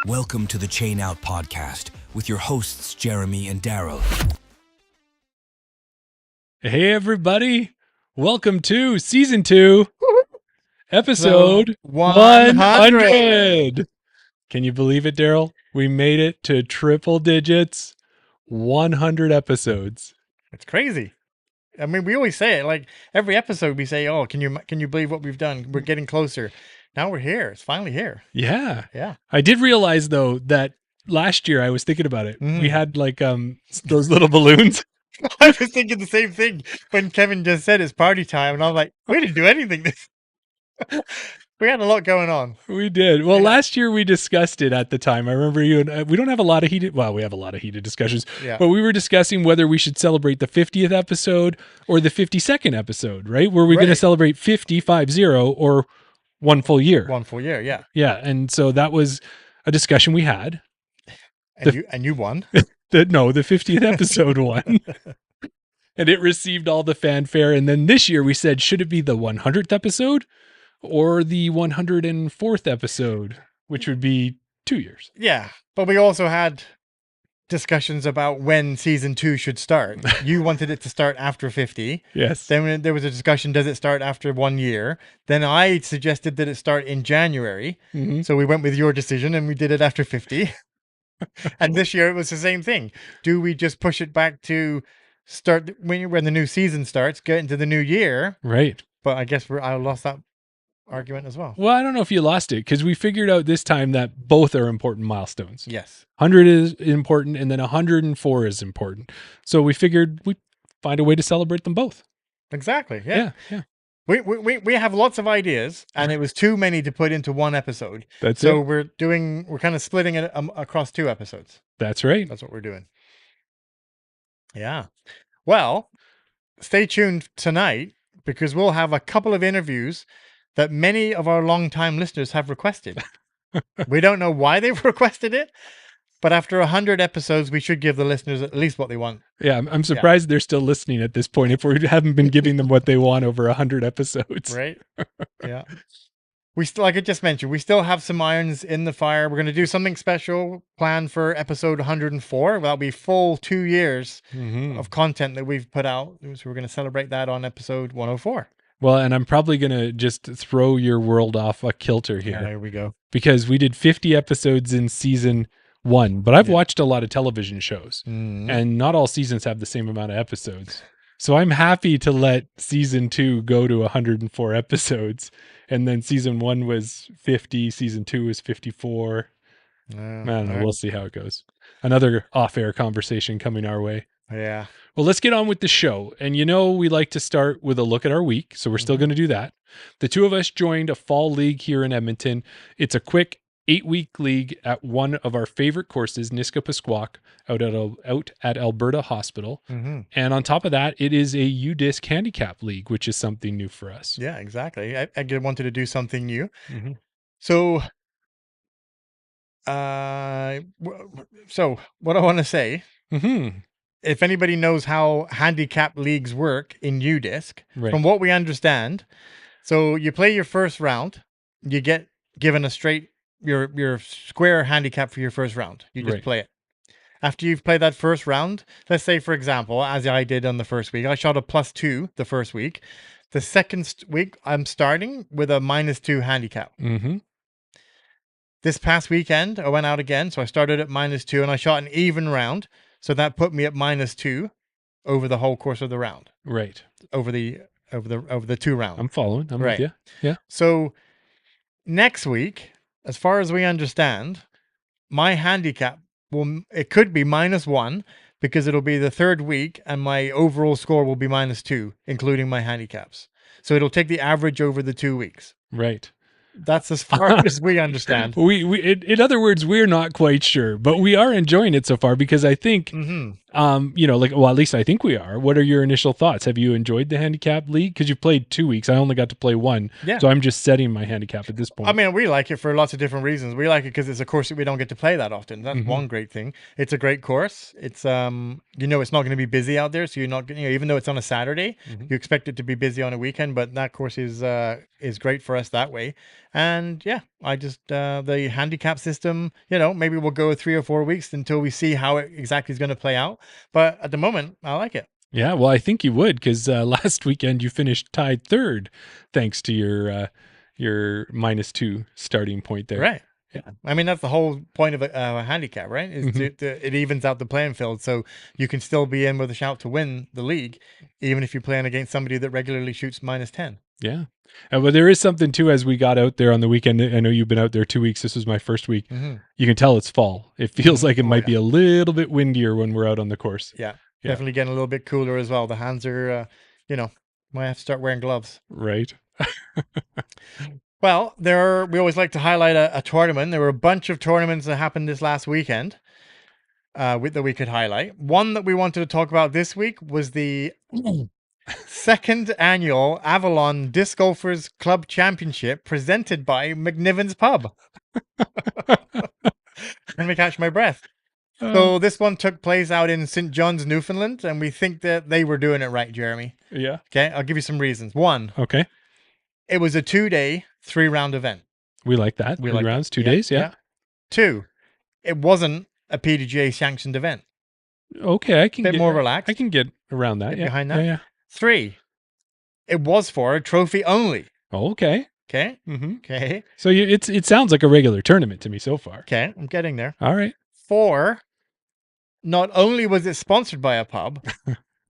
Welcome to the Chain Out Podcast with your hosts, Jeremy and Darryl. Hey, everybody. Welcome to Season 2, Episode 100. Can you believe it, Darryl? We made it to triple digits, 100 episodes. It's crazy. I mean, we always say it. Like every episode, we say, "Oh, can you believe what we've done? We're getting closer." Now we're here. It's finally here. Yeah. Yeah. I did realize, though, that last year I was thinking about it. We had like those little balloons. I was thinking the same thing when Kevin just said it's party time, and I was like, "We didn't do anything this." We had a lot going on. We did. Well, last year we discussed it at the time. I remember you and we don't have a lot of heated, well, we have a lot of heated discussions, but we were discussing whether we should celebrate the 50th episode or the 52nd episode, right? Were we going to celebrate 50 or one full year? One full year, yeah. Yeah. And so that was a discussion we had. And you won. The 50th episode won. And it received all the fanfare. And then this year we said, should it be the 100th episode or the 104th episode, which would be 2 years? Yeah. But we also had discussions about when season 2 should start. You wanted it to start after 50. Yes. Then there was a discussion, does it start after 1 year? Then I suggested that it start in January. Mm-hmm. So we went with your decision and we did it after 50. And this year it was the same thing. Do we just push it back to start when the new season starts, get into the new year? Right. But I guess I lost that argument as well. Well, I don't know if you lost it because we figured out this time that both are important milestones. Yes. 100 is important and then 104 is important. So we figured we'd find a way to celebrate them both. Exactly. Yeah. Yeah. We have lots of ideas, and it was too many to put into one episode. So we're kind of splitting it across 2 episodes. That's right. That's what we're doing. Yeah. Well, stay tuned tonight because we'll have a couple of interviews that many of our longtime listeners have requested. We don't know why they've requested it, but after 100 episodes, we should give the listeners at least what they want. Yeah, I'm surprised they're still listening at this point if we haven't been giving them what they want over 100 episodes. Right? Yeah. We still, like I just mentioned, we still have some irons in the fire. We're going to do something special planned for episode 104. That'll be full 2 years of content that we've put out. So we're going to celebrate that on episode 104. Well, and I'm probably going to just throw your world off a kilter here. There we go. Because we did 50 episodes in season 1, but I've watched a lot of television shows and not all seasons have the same amount of episodes. So I'm happy to let season 2 go to 104 episodes. And then season 1 was 50, season 2 was 54. I don't know. We'll see how it goes. Another off-air conversation coming our way. Yeah. Well, let's get on with the show. And we like to start with a look at our week. So we're still going to do that. The 2 of us joined a fall league here in Edmonton. It's a quick 8-week league at one of our favorite courses, Niska-Pasquak, out at Alberta Hospital. And on top of that, it is a UDisc handicap league, which is something new for us. Yeah, exactly. I wanted to do something new. So, what I want to say, if anybody knows how handicap leagues work in UDisc, from what we understand, so you play your first round, you get given a straight your square handicap for your first round. You just play it. After you've played that first round, let's say, for example, as I did on the first week, I shot a +2 the first week. The second week, I'm starting with a -2 handicap. This past weekend, I went out again, so I started at -2 and I shot an even round. So that put me at -2 over the whole course of the round. Right. Over the 2 rounds. I'm following. I'm with you. Yeah. So next week, as far as we understand, my handicap it could be -1 because it'll be the 3rd week and my overall score will be -2, including my handicaps. So it'll take the average over the 2 weeks. Right. That's as far as we understand. In other words, we're not quite sure, but we are enjoying it so far because I think, at least I think we are. What are your initial thoughts? Have you enjoyed the handicap league? Because you played 2 weeks. I only got to play 1. Yeah. So I'm just setting my handicap at this point. I mean, we like it for lots of different reasons. We like it because it's a course that we don't get to play that often. That's one great thing. It's a great course. It's, it's not going to be busy out there. So you're not, even though it's on a Saturday, you expect it to be busy on a weekend, but that course is great for us that way. And yeah, I just the handicap system, maybe we'll go 3 or 4 weeks until we see how it exactly is going to play out. But at the moment, I like it. Yeah, well, I think you would, because last weekend you finished tied third, thanks to your -2 starting point there. Right. Yeah. I mean, that's the whole point of a handicap, right? Is it evens out the playing field, so you can still be in with a shout to win the league, even if you're playing against somebody that regularly shoots -10. Yeah. But there is something too, as we got out there on the weekend. I know you've been out there 2 weeks. This was my first week. You can tell it's fall. It feels like it might be a little bit windier when we're out on the course. Yeah. Definitely getting a little bit cooler as well. The hands are, might have to start wearing gloves. Right. Well, we always like to highlight a tournament. There were a bunch of tournaments that happened this last weekend that we could highlight. One that we wanted to talk about this week was the second annual Avalon Disc Golfers Club Championship presented by McNiven's Pub. Let me catch my breath. So this one took place out in St. John's, Newfoundland, and we think that they were doing it right, Jeremy. Yeah. Okay, I'll give you some reasons. One, okay, it was a 2-day, 3-round event. We like that. We 3 like rounds, that. 2 days. Yeah. 2, it wasn't a PDGA sanctioned event. Okay, I can Bit get more relaxed. I can get around that. Get behind that. Yeah. 3, it was for a trophy only. Okay. Okay. Mm-hmm. Okay. So it sounds like a regular tournament to me so far. Okay, I'm getting there. All right. 4, not only was it sponsored by a pub,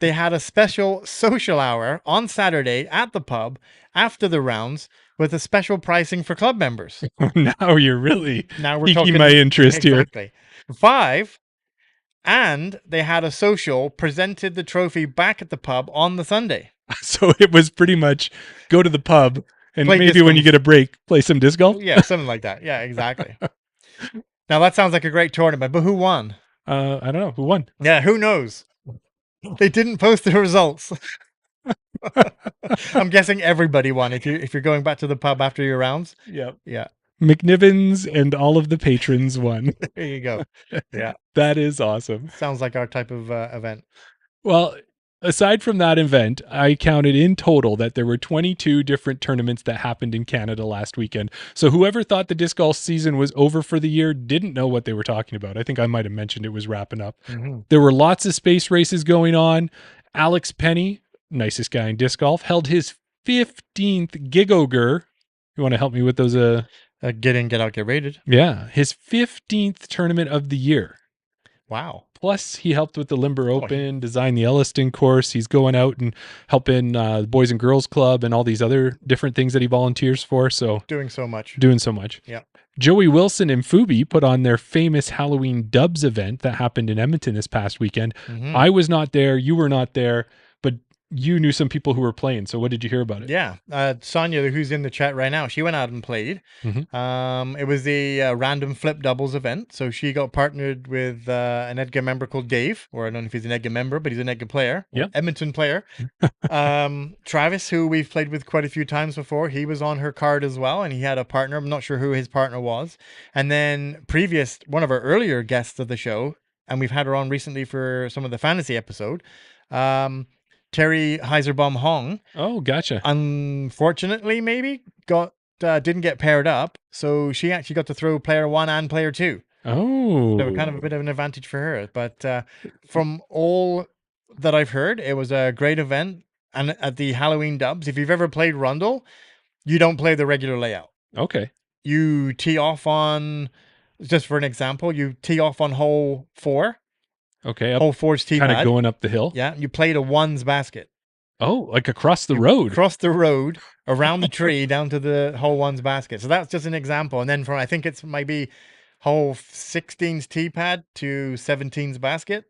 they had a special social hour on Saturday at the pub after the rounds with a special pricing for club members. Now you're really Now piquing my interest here. 5, and they had a social, presented the trophy back at the pub on the Sunday. So it was pretty much go to the pub and Play maybe disc when you golf. get a break, play some disc golf. Yeah, something like that. Yeah, exactly. Now that sounds like a great tournament, but who won? I don't know who won. Yeah, who knows? They didn't post the results. I'm guessing everybody won if you're going back to the pub after your rounds. Yep. Yeah. McNiven's and all of the patrons won. There you go. Yeah. That is awesome. Sounds like our type of event. Well, aside from that event, I counted in total that there were 22 different tournaments that happened in Canada last weekend. So whoever thought the disc golf season was over for the year didn't know what they were talking about. I think I might have mentioned it was wrapping up. There were lots of space races going on. Alex Penny, nicest guy in disc golf, held his 15th Gigoger. You want to help me with those? Get in, get out, get rated. Yeah, his 15th tournament of the year. Wow. Plus, he helped with the Limber Open, design the Elliston course. He's going out and helping the Boys and Girls Club and all these other different things that he volunteers for. So doing so much. Yeah. Joey Wilson and Fubi put on their famous Halloween Dubs event that happened in Edmonton this past weekend. I was not there. You were not there, but you knew some people who were playing. So what did you hear about it? Yeah. Sonia, who's in the chat right now, she went out and played. It was the random flip doubles event. So she got partnered with an Edgar member called Dave, or I don't know if he's an Edgar member, but he's an Edgar player. Yeah. Edmonton player. Travis, who we've played with quite a few times before, he was on her card as well. And he had a partner. I'm not sure who his partner was. And then one of our earlier guests of the show, and we've had her on recently for some of the fantasy episode, Terry Heiserbaum Hong. Oh, gotcha. Unfortunately, maybe didn't get paired up, so she actually got to throw player 1 and player 2. Oh, So kind of a bit of an advantage for her. But from all that I've heard, it was a great event. And at the Halloween Dubs, if you've ever played Rundle, you don't play the regular layout. Okay. You tee off on, just for an example, you tee off on hole 4. Okay. Hole 4's tee pad. Kind of going up the hill. Yeah. You played a 1's basket. Oh, like across the road. Across the road, around the tree, down to the hole 1's basket. So that's just an example. And then from, I think it's maybe hole 16's tee pad to 17's basket.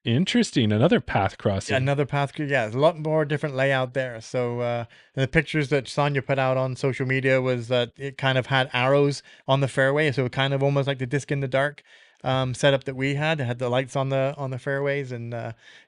Interesting. Another path crossing. Another path. Yeah, there's a lot more different layout there. So the pictures that Sonia put out on social media was that it kind of had arrows on the fairway. So it kind of almost like the disc in the dark setup that we had. It had the lights on the fairways. And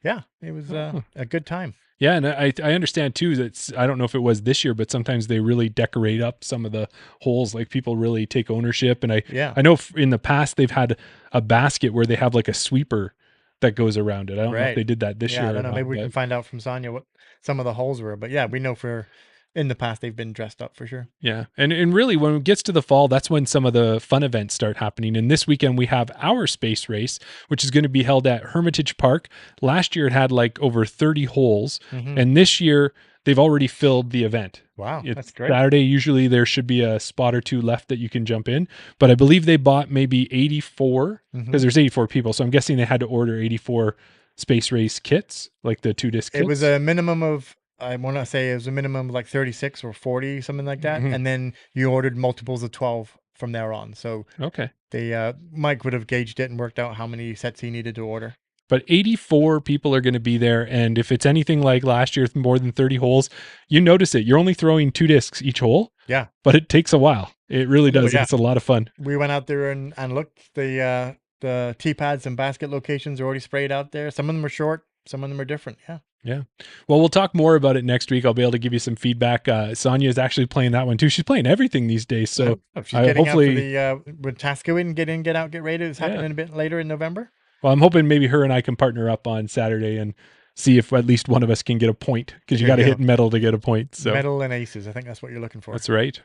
yeah, it was a good time. Yeah, and I understand too that I don't know if it was this year, but sometimes they really decorate up some of the holes. Like people really take ownership. And I know in the past they've had a basket where they have like a sweeper that goes around it. I don't know if they did that this year. I don't know. Maybe we can find out from Sonia what some of the holes were. But yeah, we know for in the past they've been dressed up for sure. Yeah. And really when it gets to the fall, that's when some of the fun events start happening. And this weekend we have our space race, which is going to be held at Hermitage Park. Last year it had like over 30 holes. And this year they've already filled the event. Wow, It's that's great. Saturday, usually there should be a spot or two left that you can jump in. But I believe they bought maybe 84 because there's 84 people. So I'm guessing they had to order 84 space race kits, like the 2-disc kits. It was a minimum of, I want to say it was a minimum of like 36 or 40, something like that. And then you ordered multiples of 12 from there on. So Okay. they Mike would have gauged it and worked out how many sets he needed to order. But 84 people are going to be there. And if it's anything like last year, more than 30 holes, you notice it. You're only throwing 2 discs each hole. Yeah. But it takes a while. It really does. Yeah. It's a lot of fun. We went out there and looked. The tee pads and basket locations are already sprayed out there. Some of them are short. Some of them are different. Yeah. Yeah. Well, we'll talk more about it next week. I'll be able to give you some feedback. Sonia is actually playing that one too. She's playing everything these days. So she's getting hopefully out for the with Tascoin, get in, get out, get ready. It's happening a bit later in November. Well, I'm hoping maybe her and I can partner up on Saturday and see if at least one of us can get a point, because you got to hit medal to get a point. So medal and aces. I think that's what you're looking for. That's right.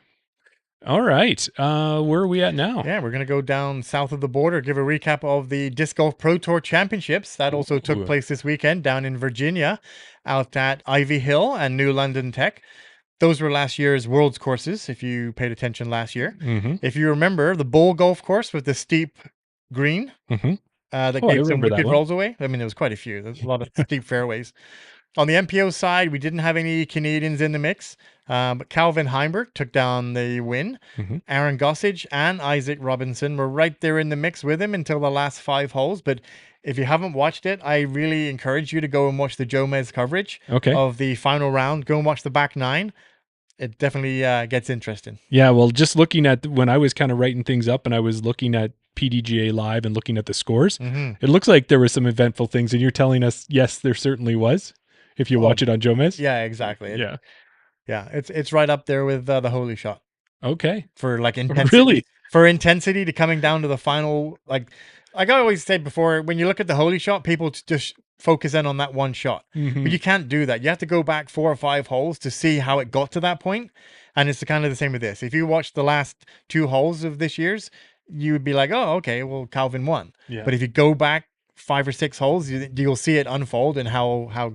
All right. Where are we at now? Yeah, we're going to go down south of the border, give a recap of the Disc Golf Pro Tour Championships. That also took place this weekend down in Virginia, out at Ivy Hill and New London Tech. Those were last year's Worlds courses, if you paid attention last year. If you remember, the Bowl Golf course with the steep green that gave some wicked rolls away. I mean, there was quite a few. There's a lot of steep fairways. On the MPO side, we didn't have any Canadians in the mix, but Calvin Heimberg took down the win. Aaron Gossage and Isaac Robinson were right there in the mix with him until the last 5 holes. But if you haven't watched it, I really encourage you to go and watch the Jomez coverage of the final round. Go and watch the back 9. It definitely gets interesting. Yeah, well, just looking at when I was kind of writing things up and I was looking at PDGA Live and looking at the scores, it looks like there were some eventful things. And you're telling us, yes, there certainly was. If you watch it on Jomez? Yeah, exactly. Yeah. It's right up there with the Holy Shot. Okay. For like intensity. Really? For intensity to coming down to the final, like I always said before, when you look at the Holy Shot, people just focus in on that one shot. But you can't do that. You have to go back 4 or 5 holes to see how it got to that point. And it's kind of the same with this. If you watch the last 2 holes of this year's, you would be like, oh, okay, well, Calvin won. Yeah. But if you go back 5 or 6 holes, you'll see it unfold and how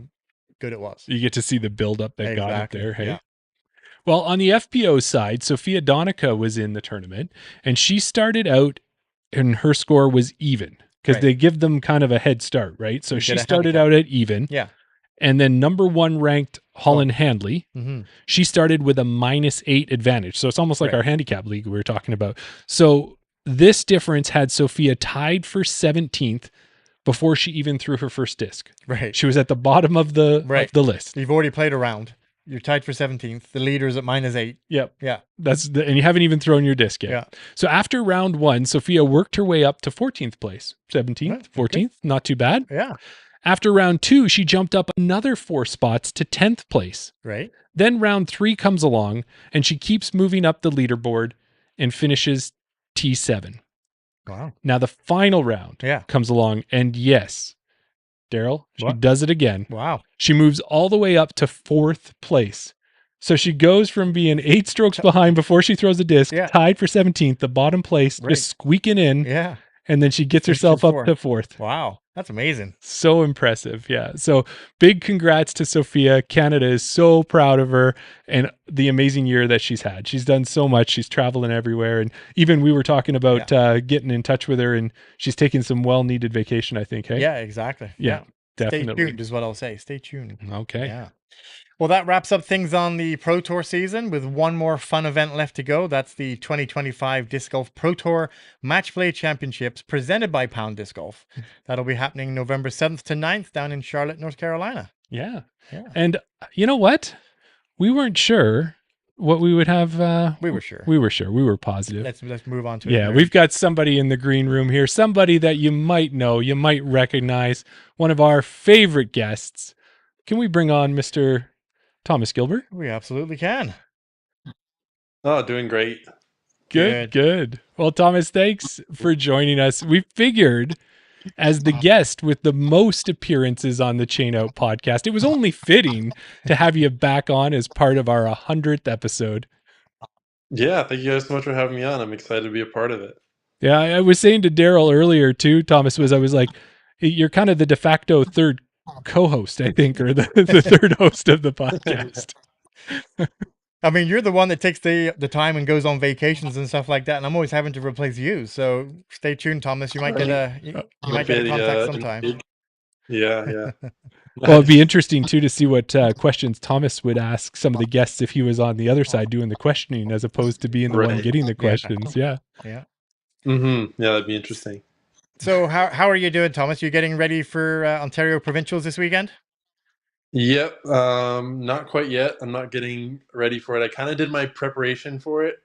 good it was. You get to see the buildup that got it there. Hey. Yeah. Well, on the FPO side, Sophia Donica was in the tournament, and she started out and her score was even because they give them kind of a head start, right? So she started out at even. Yeah. And then number 1 ranked Holland Handley, she started with a -8 advantage. So it's almost like our handicap league we were talking about. So this difference had Sophia tied for 17th before she even threw her first disc. Right. She was at the bottom of the list. You've already played a round. You're tied for 17th. The leader's at -8. Yep. Yeah. And you haven't even thrown your disc yet. Yeah. So after round 1, Sophia worked her way up to 14th place. 17th, 14th, not too bad. Yeah. After round 2, she jumped up another 4 spots to 10th place. Right. Then round 3 comes along and she keeps moving up the leaderboard and finishes T7. Wow. Now the final round comes along, and yes, Darryl, she does it again. Wow. She moves all the way up to 4th place. So she goes from being 8 strokes behind before she throws a disc, tied for 17th, the bottom place, just squeaking in. Yeah. And then she gets herself up to 4th. Wow. That's amazing. So impressive. Yeah. So big congrats to Sophia. Canada is so proud of her and the amazing year that she's had. She's done so much. She's traveling everywhere. And even we were talking about getting in touch with her, and she's taking some well-needed vacation, I think. Hey? Yeah, exactly. Yeah, definitely. Stay tuned is what I'll say. Stay tuned. Okay. Yeah. Well, that wraps up things on the Pro Tour season with one more fun event left to go. That's the 2025 Disc Golf Pro Tour Match Play Championships presented by Pound Disc Golf. That'll be happening November 7th to 9th down in Charlotte, North Carolina. Yeah. And you know what? We weren't sure what we would have. We were sure. We were sure. We were positive. Let's move on to it. Yeah, we've got somebody in the green room here, somebody that you might know, you might recognize, one of our favorite guests. Can we bring on Mr. Thomas Gilbert? We absolutely can. Oh, doing great. Good. Well, Thomas, thanks for joining us. We figured as the guest with the most appearances on the Chain Out podcast. It was only fitting to have you back on as part of our 100th episode. Yeah, thank you guys so much for having me on. I'm excited to be a part of it. Yeah, I was saying to Darryl earlier too, Thomas, I was like, you're kind of the de facto third co-host, I think, or the third host of the podcast. I mean, you're the one that takes the time and goes on vacations and stuff like that, and I'm always having to replace you. So stay tuned, Thomas. You might get you might get a contact sometime. Yeah. Well, it'd be interesting too to see what questions Thomas would ask some of the guests if he was on the other side doing the questioning, as opposed to being the one getting the questions. Yeah. Yeah, that'd be interesting. So how are you doing, Thomas? You getting ready for Ontario Provincials this weekend? Yep. Not quite yet. I'm not getting ready for it. I kind of did my preparation for it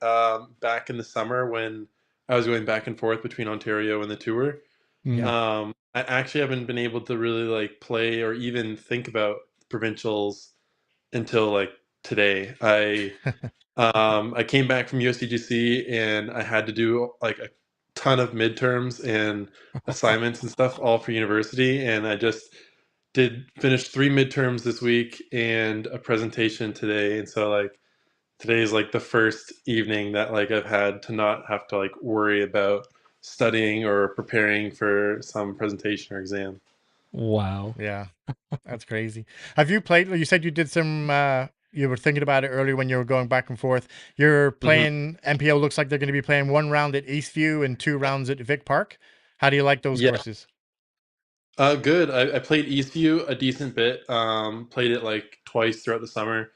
back in the summer when I was going back and forth between Ontario and the tour. Yeah. I actually haven't been able to really like play or even think about provincials until like today. I came back from USDGC and I had to do like a ton of midterms and assignments and stuff all for university, and I just did finish 3 midterms this week and a presentation today, and so like today is like the first evening that like I've had to not have to like worry about studying or preparing for some presentation or exam. Wow. Yeah, that's crazy. Have you played? You said you did some. You were thinking about it earlier when you were going back and forth. You're playing MPO. Looks like they're going to be playing 1 round at Eastview and 2 rounds at Vic Park. How do you like those courses? Good. I played Eastview a decent bit. Played it like twice throughout the summer.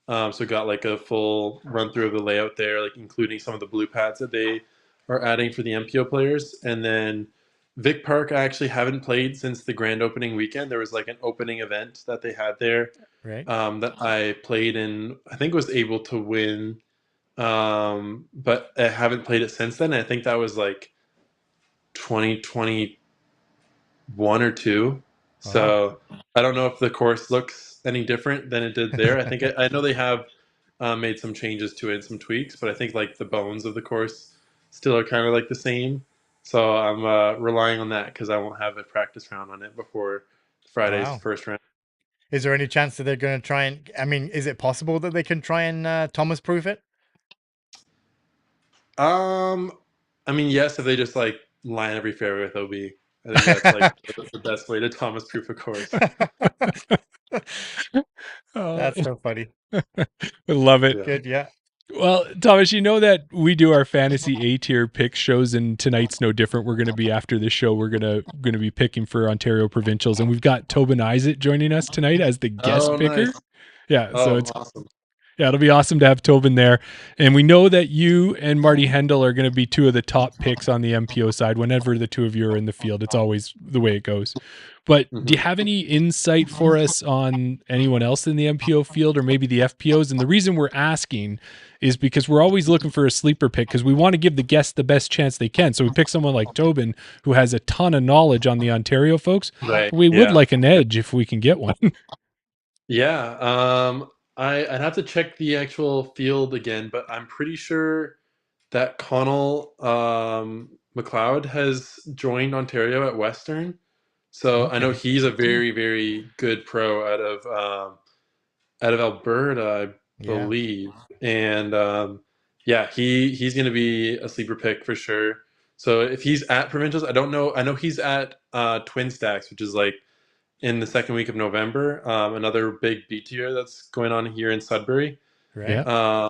So got like a full run through of the layout there, like including some of the blue pads that they are adding for the MPO players. And then Vic Park, I actually haven't played since the grand opening weekend. There was like an opening event that they had there, Right. that I played in. I think was able to win, but I haven't played it since then. I think that was like 2020. 1 or 2. So I don't know if the course looks any different than it did there. I know they have made some changes to it, some tweaks, but I think like the bones of the course still are kind of like the same. So I'm relying on that because I won't have a practice round on it before Friday's first round. Is there any chance that they're going to try and? I mean, is it possible that they can try and Thomas proof it? I mean, yes, if they just like line every fairway with OB. I think that's like the best way to Thomas proof a course. That's so funny. I love it. Yeah. Good, yeah. Well, Thomas, you know that we do our fantasy A-tier pick shows, and tonight's no different. We're going to be after this show. We're going to be picking for Ontario Provincials, and we've got Tobin Isaac joining us tonight as the guest picker. Nice. Yeah, so it's awesome. Yeah, it'll be awesome to have Tobin there. And we know that you and Marty Hendel are going to be 2 of the top picks on the MPO side. Whenever the 2 of you are in the field, it's always the way it goes. But do you have any insight for us on anyone else in the MPO field or maybe the FPOs? And the reason we're asking is because we're always looking for a sleeper pick because we want to give the guests the best chance they can. So we pick someone like Tobin who has a ton of knowledge on the Ontario folks. Right. We would like an edge if we can get one. Yeah. I'd have to check the actual field again, but I'm pretty sure that Connell McLeod has joined Ontario at Western. So I know he's a very, very good pro out of Alberta, I believe. And he's going to be a sleeper pick for sure. So if he's at provincials, I don't know. I know he's at Twin Stacks, which is like in the second week of November, another big B tier that's going on here in Sudbury. Right.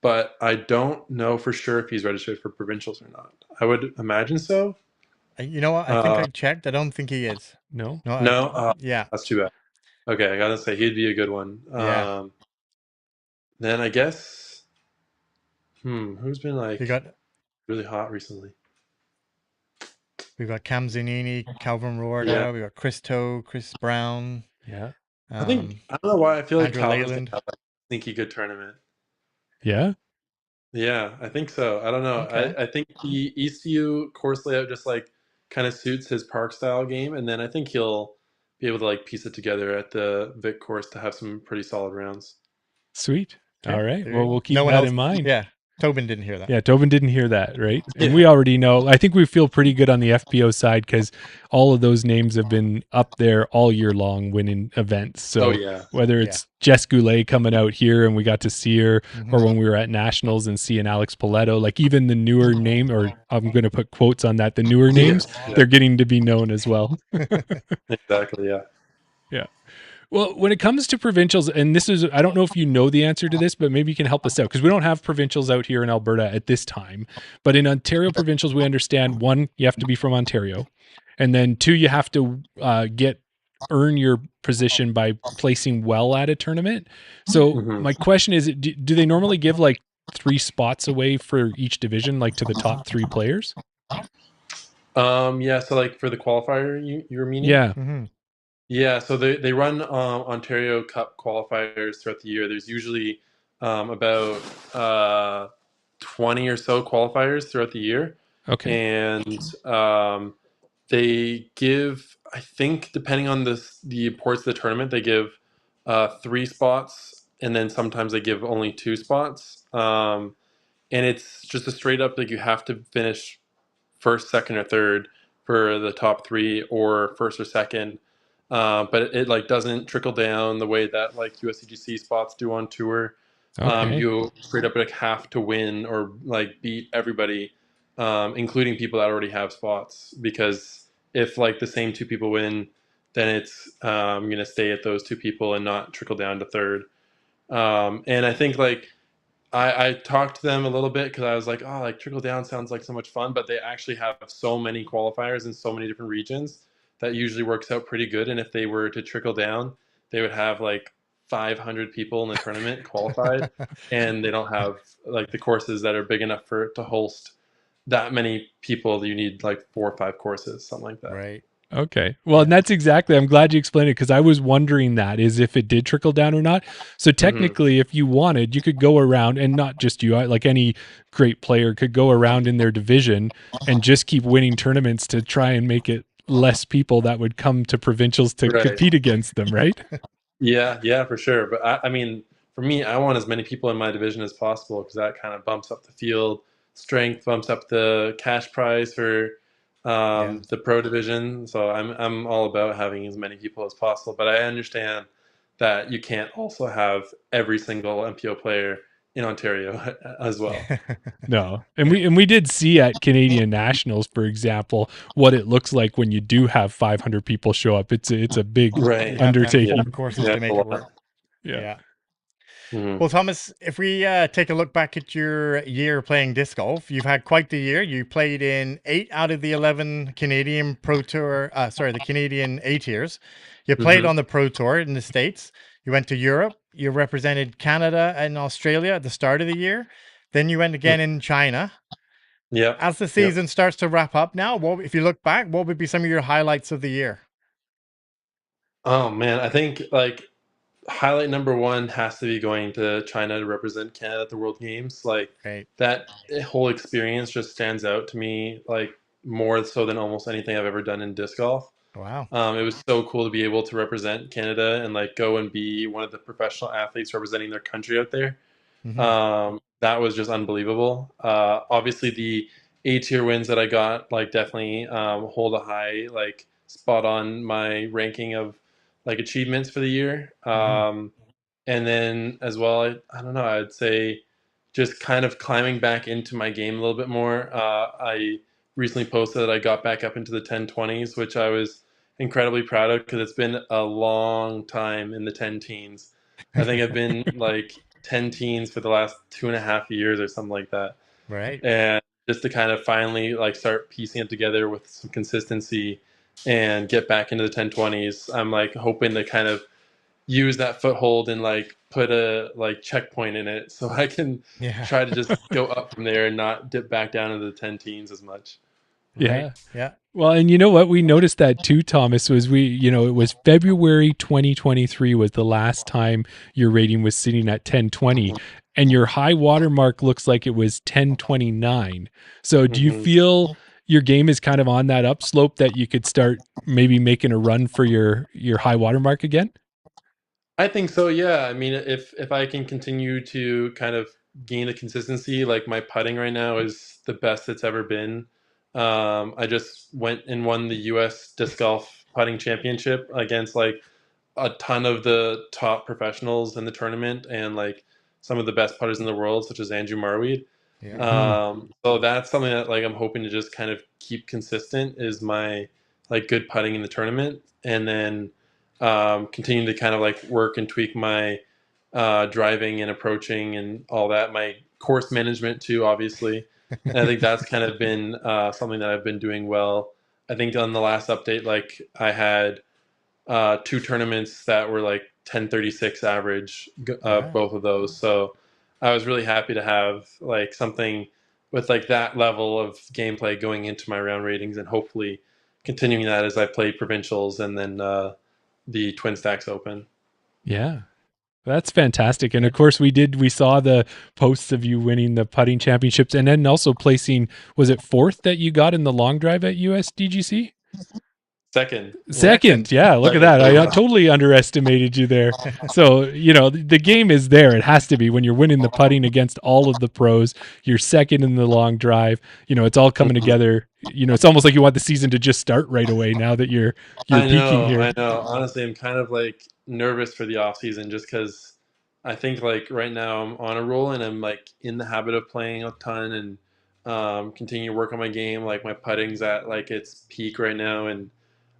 But I don't know for sure if he's registered for provincials or not. I would imagine so. You know what? I think I checked. I don't think he is. No. Yeah. That's too bad. Okay, I gotta say he'd be a good one. Yeah. Then I guess, who's been like really hot recently? We've got Cam Zanini, Calvin Rorda. We've got Chris Toe, Chris Brown. Yeah. I don't know why I feel like Andrew Calvin's Leyland. gonna have a sneaky good tournament. Yeah. Yeah, I think so. I don't know. Okay. I think the Eastview course layout just like kind of suits his park style game, and then I think he'll be able to like piece it together at the Vic course to have some pretty solid rounds. Sweet. Okay. All right. There Well, you go. we'll keep No one that else, in mind. Yeah. Tobin didn't hear that. Yeah, Tobin didn't hear that, right? And we already know. I think we feel pretty good on the FPO side because all of those names have been up there all year long winning events. So whether it's Jess Goulet coming out here and we got to see her, or when we were at Nationals and seeing Alex Paletto, like even the newer name, or I'm going to put quotes on that, the newer names, they're getting to be known as well. Exactly, yeah. Yeah. Well, when it comes to provincials, and this is, I don't know if you know the answer to this, but maybe you can help us out because we don't have provincials out here in Alberta at this time. But in Ontario provincials, we understand one, you have to be from Ontario. And then two, you have to earn your position by placing well at a tournament. So my question is, do they normally give like 3 spots away for each division, like to the top 3 players? Yeah, so like for the qualifier you're meaning? Yeah. Yeah, so they run Ontario Cup qualifiers throughout the year. There's usually about 20 or so qualifiers throughout the year. Okay. And they give, I think, depending on the importance of the tournament, they give 3 spots, and then sometimes they give only 2 spots. And it's just a straight up, like you have to finish first, second, or third for the top 3, or first or second. But it like doesn't trickle down the way that like USCGC spots do on tour. Okay. You straight up like have to win or like beat everybody, including people that already have spots. Because if like the same 2 people win, then it's gonna stay at those 2 people and not trickle down to third. And I think like I talked to them a little bit because I was like, oh, like trickle down sounds like so much fun, but they actually have so many qualifiers in so many different regions that usually works out pretty good. And if they were to trickle down, they would have like 500 people in the tournament qualified, and they don't have like the courses that are big enough to host that many people. You need like 4 or 5 courses, something like that. Right. Okay. Well, and that's exactly, I'm glad you explained it because I was wondering that is if it did trickle down or not. So technically, if you wanted, you could go around, and not just you, like any great player could go around in their division and just keep winning tournaments to try and make it less people that would come to provincials to compete against them, right? Yeah, for sure. But I mean, for me, I want as many people in my division as possible because that kind of bumps up the field strength, bumps up the cash prize for the pro division. So I'm all about having as many people as possible. But I understand that you can't also have every single MPO player in Ontario as well. No. And we did see at Canadian Nationals, for example, what it looks like when you do have 500 people show up. It's a big undertaking. Of course, to make it work. Yeah. Well, Thomas, if we take a look back at your year playing disc golf, you've had quite the year. You played in 8 out of the 11 Canadian Pro Tour, the Canadian A tiers. You played on the Pro Tour in the States. You went to Europe. You represented Canada and Australia at the start of the year. Then you went again in China. Yeah. As the season starts to wrap up now, if you look back, what would be some of your highlights of the year? Oh, man. I think like highlight number 1 has to be going to China to represent Canada at the World Games. Like that whole experience just stands out to me, like more so than almost anything I've ever done in disc golf. Wow. It was so cool to be able to represent Canada and like go and be one of the professional athletes representing their country out there. That was just unbelievable. Obviously the A tier wins that I got like definitely hold a high like spot on my ranking of like achievements for the year. And then as well, I don't know, I'd say just kind of climbing back into my game a little bit more. I recently posted that I got back up into the 1020s, which I was incredibly proud of because it's been a long time in the 10 teens. I think I've been like 10 teens for the last 2.5 years or something like that. Right. And just to kind of finally like start piecing it together with some consistency and get back into the 1020s. I'm like hoping to kind of use that foothold and like put a like checkpoint in it so I can try to just go up from there and not dip back down into the 10 teens as much. Yeah. Yeah. Well, and you know what? We noticed that too, Thomas, was it was February 2023 was the last time your rating was sitting at 1020, and your high water mark looks like it was 1029. So do you feel your game is kind of on that upslope that you could start maybe making a run for your high water mark again? I think so, yeah. I mean, if I can continue to kind of gain the consistency. Like my putting right now is the best it's ever been. I just went and won the U.S. disc golf putting championship against like a ton of the top professionals in the tournament and like some of the best putters in the world, such as Andrew Marweed. Yeah. So that's something that like I'm hoping to just kind of keep consistent is my like good putting in the tournament, and then continue to kind of like work and tweak my driving and approaching and all that. My course management too, obviously. And I think that's kind of been something that I've been doing well. I think on the last update, like I had 2 tournaments that were like 1036 average, Yeah. both of those. So I was really happy to have like something with like that level of gameplay going into my round ratings, and hopefully continuing that as I play provincials and then the Twin Stacks Open. Yeah. That's fantastic. And of course we saw the posts of you winning the putting championships and then also placing, was it 4th that you got in the long drive at USDGC? Second. Second. Yeah. Look at that. I totally underestimated you there. So, the game is there. It has to be when you're winning the putting against all of the pros, you're second in the long drive, it's all coming together. It's almost like you want the season to just start right away now that you're peaking here. I know. Honestly, I'm kind of like nervous for the off season just because I think like right now I'm on a roll and I'm like in the habit of playing a ton and continue to work on my game. Like my putting's at like its peak right now, and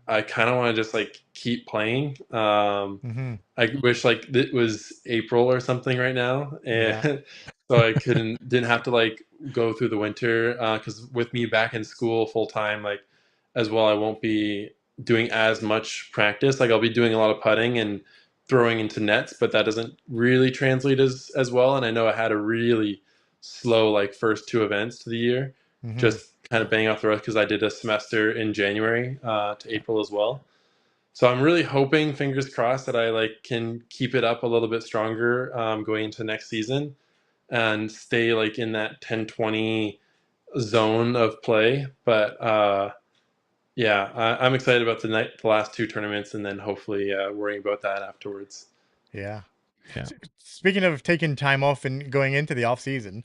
I kind of want to just like keep playing. I wish like it was April or something right now, and so I didn't have to like go through the winter. Because with me back in school full time, like as well, I won't be doing as much practice. Like I'll be doing a lot of putting and throwing into nets, but that doesn't really translate as well. And I know I had a really slow like first 2 events to the year, just kind of bang off the rest because I did a semester in January to April as well. So I'm really hoping, fingers crossed, that I like can keep it up a little bit stronger going into next season and stay like in that 10-20 zone of play. But yeah, I'm excited about the last 2 tournaments, and then hopefully worrying about that afterwards. Yeah. Yeah. Speaking of taking time off and going into the off season,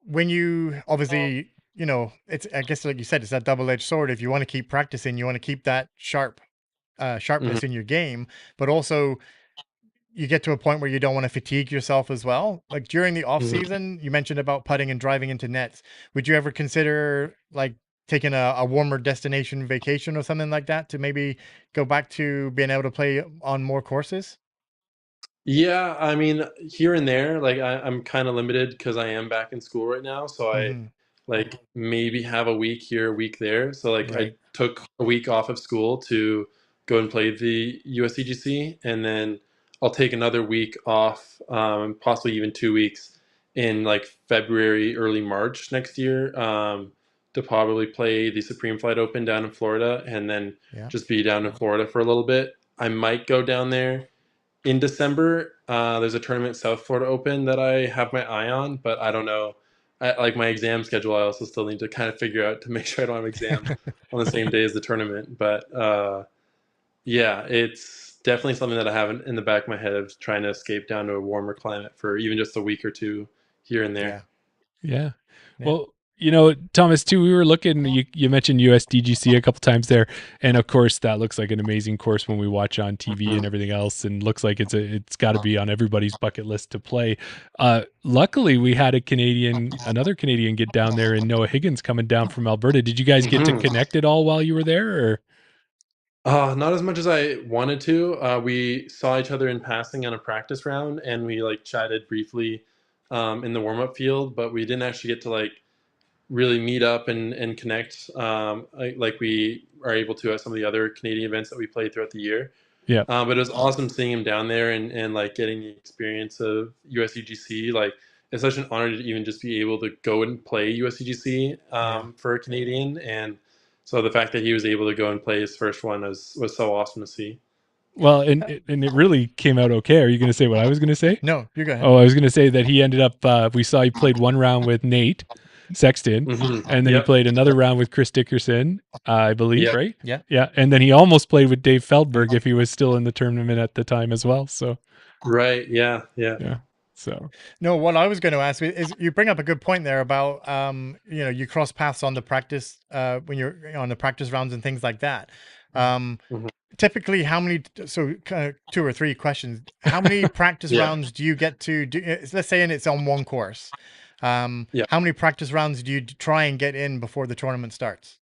when you obviously, I guess like you said, it's that double-edged sword. If you want to keep practicing, you want to keep that sharpness in your game, but also you get to a point where you don't want to fatigue yourself as well. Like during the off season, you mentioned about putting and driving into nets. Would you ever consider like taking a warmer destination vacation or something like that to maybe go back to being able to play on more courses? Yeah, I mean, here and there, like I'm kind of limited because I am back in school right now. So I like maybe have a week here, a week there. So like I Right. took a week off of school to go and play the USCGC, and then I'll take another week off, possibly even 2 weeks in like February, early March next year, to probably play the Supreme Flight Open down in Florida, and then Yeah. just be down in Florida for a little bit. I might go down there in December. There's a tournament, South Florida Open, that I have my eye on, but I don't know. Like my exam schedule, I also still need to kind of figure out to make sure I don't have exams on the same day as the tournament. But yeah, it's definitely something that I have in the back of my head of trying to escape down to a warmer climate for even just a week or two here and there. Yeah. Well, Thomas, too, we were looking, you mentioned USDGC a couple times there. And of course, that looks like an amazing course when we watch on TV and everything else. And looks like it's got to be on everybody's bucket list to play. Luckily, we had another Canadian get down there, and Noah Higgins coming down from Alberta. Did you guys get to connect at all while you were there? Or? Not as much as I wanted to. We saw each other in passing on a practice round, and we like chatted briefly in the warm-up field, but we didn't actually get to like really meet up and connect like we are able to at some of the other Canadian events that we played throughout the year. Yeah. But it was awesome seeing him down there and like getting the experience of USCGC. Like it's such an honor to even just be able to go and play USCGC for a Canadian. And so the fact that he was able to go and play his first one was so awesome to see. Well, and it really came out okay. Are you going to say what I was going to say? No, you go ahead. Oh, I was going to say that he ended up, we saw he played one round with Nate Sexton, and then he played another round with Chris Dickerson, I believe, right? Yeah. Yeah. And then he almost played with Dave Feldberg if he was still in the tournament at the time as well. So Right. Yeah. So no, what I was going to ask is you bring up a good point there about you cross paths on the practice when you're on the practice rounds and things like that. Mhm. Typically, how many? So, kind of 2 or 3 questions. How many practice Yeah. rounds do you get to do? Let's say, and it's on one course. Yeah. How many practice rounds do you try and get in before the tournament starts?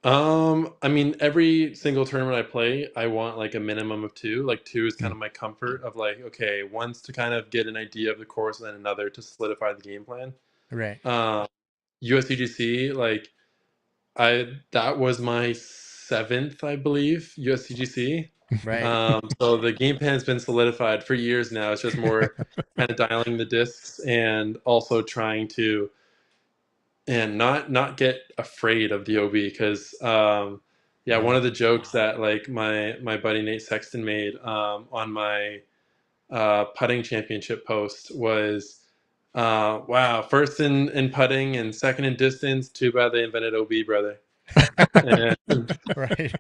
I mean, every single tournament I play, I want like a minimum of 2. Like 2 is kind of my comfort of like, okay, one's to kind of get an idea of the course, and then another to solidify the game plan. Right. USCGC, like that was my 7th, I believe, USCGC. Right. So the game plan has been solidified for years now. It's just more kind of dialing the discs and also trying to and not get afraid of the OB because yeah, one of the jokes that like my buddy Nate Sexton made on my putting championship post was wow, first in putting and second in distance, too bad they invented OB, brother. and, Right.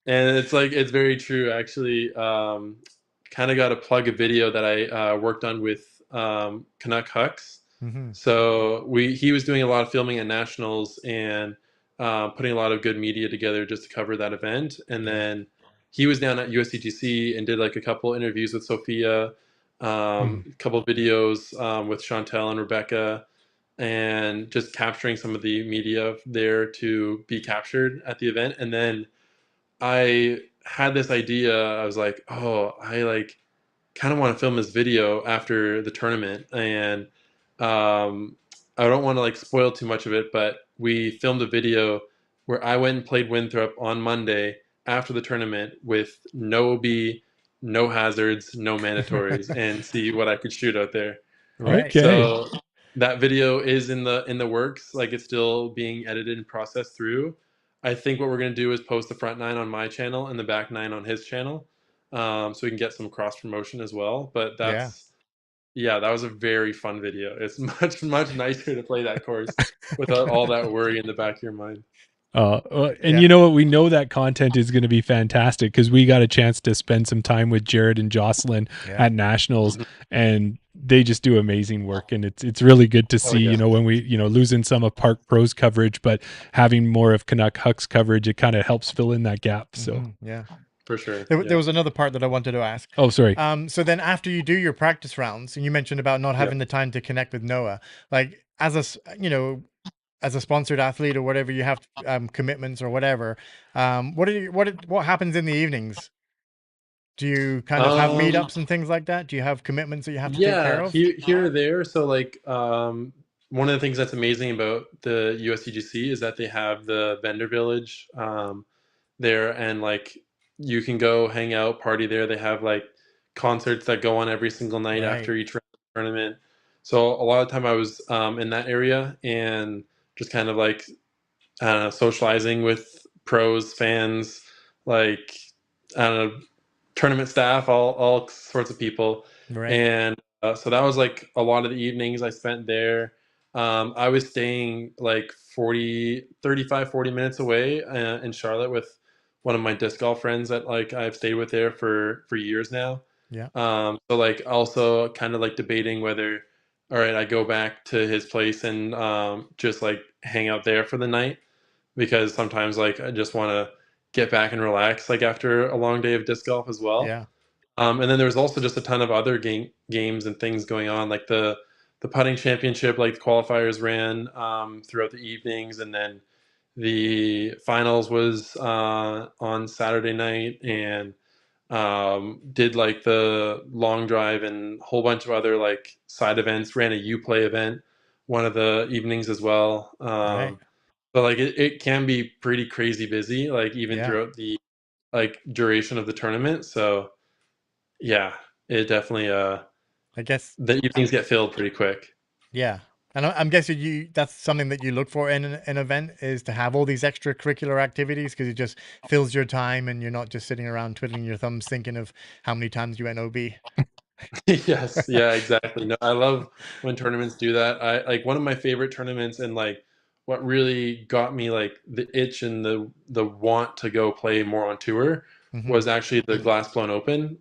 and it's like it's very true actually. Kind of got to plug a video that I worked on with Canuck Hux. Hmm. So he was doing a lot of filming at nationals and putting a lot of good media together just to cover that event. And then he was down at USCGC and did like a couple interviews with Sophia, a couple videos with Chantel and Rebecca, and just capturing some of the media there to be captured at the event. And then I had this idea. I was like, oh, I like kind of want to film this video after the tournament, and I don't want to like spoil too much of it, but we filmed a video where I went and played Winthrop on Monday after the tournament with no OB, no hazards, no mandatories, and see what I could shoot out there. Right. okay. So that video is in the works, like it's still being edited and processed through. I think what we're going to do is post the front 9 on my channel and the back 9 on his channel, so we can get some cross promotion as well. But Yeah. yeah, that was a very fun video. It's much nicer to play that course without all that worry in the back of your mind. And Yeah. you know what? We know that content is going to be fantastic because we got a chance to spend some time with Jared and Jocelyn Yeah. at nationals, and they just do amazing work. And it's really good to see, yeah. you know, when we, you know, losing some of Park Pros coverage, but having more of Canuck Hucks coverage, it kind of helps fill in that gap. So Yeah. For sure. There was another part that I wanted to ask. oh, sorry. So then after you do your practice rounds, and you mentioned about not having the time to connect with Noah, like as as a sponsored athlete or whatever, you have commitments or whatever. What happens in the evenings? Do you kind of have Um, meetups and things like that? Do you have commitments that you have to take care yeah, of? here or there. So like one of the things that's amazing about the USCGC is that they have the vendor village there, and like you can go hang out, party there. They have like concerts that go on every single night Right. after each tournament. So a lot of time I was in that area and just kind of like socializing with pros, fans, like I don't know, tournament staff, all sorts of people, Right. and so that was like a lot of the evenings I spent there. I was staying like 40 minutes away in Charlotte with one of my disc golf friends that like I've stayed with there for years now. Yeah. So like also kind of like debating whether, all right, I go back to his place and just like hang out there for the night, because sometimes like I just want to get back and relax like after a long day of disc golf as well. Yeah. And then there was also just a ton of other games and things going on, like the putting championship, like the qualifiers ran throughout the evenings, and then the finals was on Saturday night, and did like the long drive and a whole bunch of other like side events. Ran a UPlay event one of the evenings as well. Right. But like it can be pretty crazy busy, like even Yeah. throughout the like duration of the tournament. So yeah, it definitely I guess. the evenings get filled pretty quick. Yeah. And I'm guessing that's something that you look for in an event, is to have all these extracurricular activities, because it just fills your time and you're not just sitting around twiddling your thumbs thinking of how many times you went OB. Yes, yeah, exactly. No, I love when tournaments do that. I like one of my favorite tournaments, and like what really got me like the itch and the want to go play more on tour Hmm. was actually the Glass Blown Open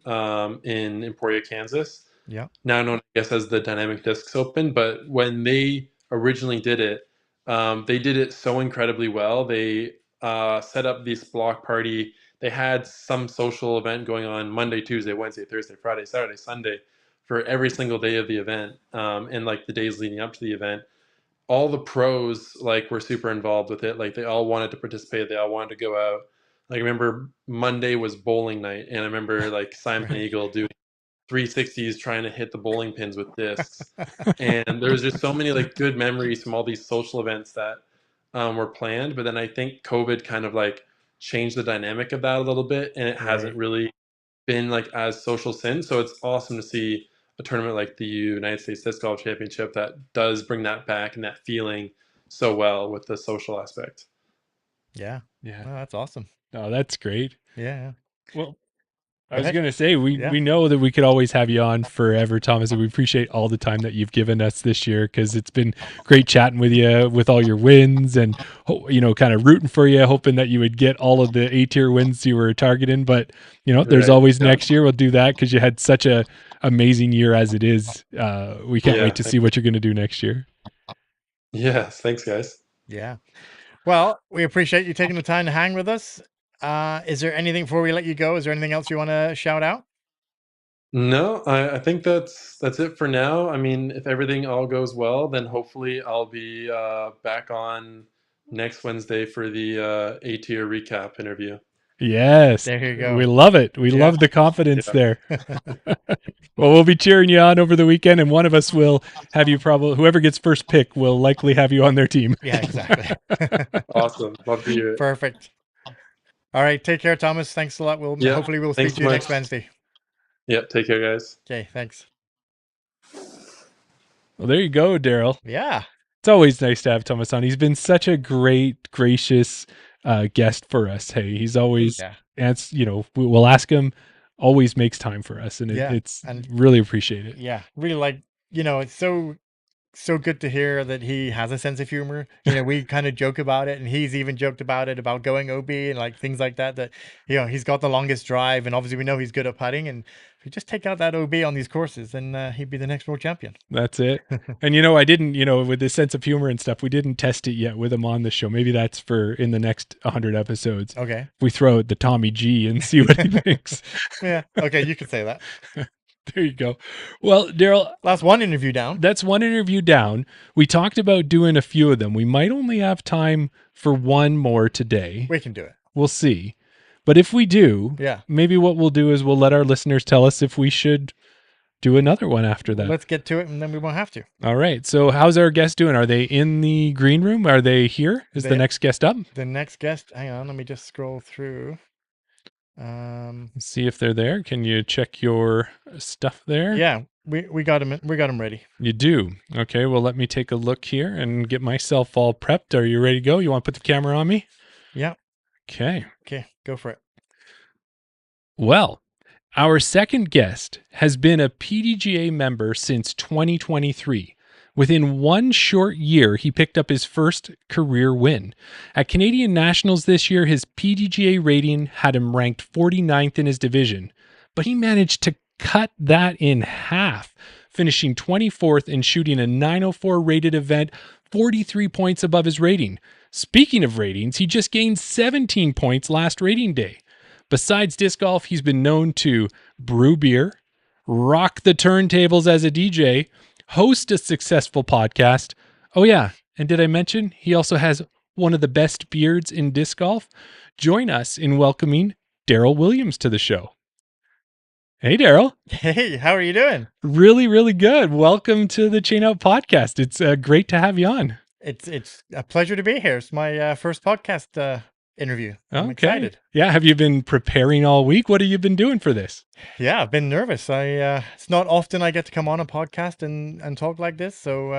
in Emporia, Kansas. now known, I guess, as the Dynamic Discs Open. But when they originally did it, they did it so incredibly well. They set up this block party. They had some social event going on Monday, Tuesday, Wednesday, Thursday, Friday, Saturday, Sunday for every single day of the event, and like the days leading up to the event. All the pros like were super involved with it. Like they all wanted to participate. They all wanted to go out. Like I remember Monday was bowling night, and I remember like Simon Eagle doing 360s trying to hit the bowling pins with discs. And there was just so many like good memories from all these social events that were planned. But then I think COVID kind of like changed the dynamic of that a little bit, and it hasn't really been like as social since. So it's awesome to see a tournament like the United States Disc Golf Championship that does bring that back and that feeling so well with the social aspect. Yeah. Yeah. Oh, that's awesome. Oh, that's great. Yeah. Well, I Go was ahead. going to say, we know that we could always have you on forever, Thomas, and we appreciate all the time that you've given us this year, because it's been great chatting with you with all your wins and, you know, kind of rooting for you, hoping that you would get all of the A-tier wins you were targeting. But, you know, there's always next year. We'll do that because you had such a amazing year as it is. We can't wait to see what you're going to do next year. Yes. Thanks, guys. Yeah. Well, we appreciate you taking the time to hang with us. Is there anything before we let you go? Is there anything else you want to shout out? No, I think that's it for now. I mean, if everything all goes well, then hopefully I'll be back on next Wednesday for the A-tier recap interview. Yes. There you go. We love it. We love the confidence there. Well, we'll be cheering you on over the weekend, and one of us will have you whoever gets first pick will likely have you on their team. Yeah, exactly. Awesome. Love to hear it. Perfect. All right. Take care, Thomas. Thanks a lot. Hopefully we'll speak to you next Wednesday. Yep. Take care, guys. Okay. Thanks. Well, there you go, Darryl. Yeah. It's always nice to have Thomas on. He's been such a great, gracious guest for us. Hey, he's always, we'll ask him, always makes time for us. And it's really appreciate it. Yeah. Really like, it's so good to hear that he has a sense of humor. We kind of joke about it, and he's even joked about it, about going OB and like things like that, he's got the longest drive, and obviously we know he's good at putting, and if you just take out that OB on these courses, then he'd be the next world champion. That's it. And I didn't, with this sense of humor and stuff, we didn't test it yet with him on the show. Maybe that's for in the next 100 episodes. Okay. We throw out the Tommy G and see what he thinks. Yeah. Okay. You could say that. There you go. Well, Darryl, that's one interview down. That's one interview down. We talked about doing a few of them. We might only have time for one more today. We can do it. We'll see. But if we do, maybe what we'll do is we'll let our listeners tell us if we should do another one after that. Let's get to it, and then we won't have to. All right. So how's our guest doing? Are they in the green room? Are they here? Is the next guest up? The next guest, hang on, let me just scroll through. See if they're there. Can you check your stuff there? Yeah, we got them. We got them ready. You do. Okay. Well, let me take a look here and get myself all prepped. Are you ready to go? You want to put the camera on me? Yeah. Okay. Okay. Go for it. Well, our second guest has been a PDGA member since 2023. Within one short year, he picked up his first career win. At Canadian Nationals this year, his PDGA rating had him ranked 49th in his division, but he managed to cut that in half, finishing 24th and shooting a 904 rated event, 43 points above his rating. Speaking of ratings, he just gained 17 points last rating day. Besides disc golf, he's been known to brew beer, rock the turntables as a DJ, host a successful podcast. Oh yeah, and did I mention he also has one of the best beards in disc golf? Join us in welcoming Darryl Williams to the show. Hey, Darryl. Hey, how are you doing? Really, really good. Welcome to the Chain Out Podcast. It's great to have you on. It's a pleasure to be here. It's my first podcast interview. I'm excited. Yeah, have you been preparing all week? What have you been doing for this? Yeah, I've been nervous. It's not often I get to come on a podcast and talk like this, so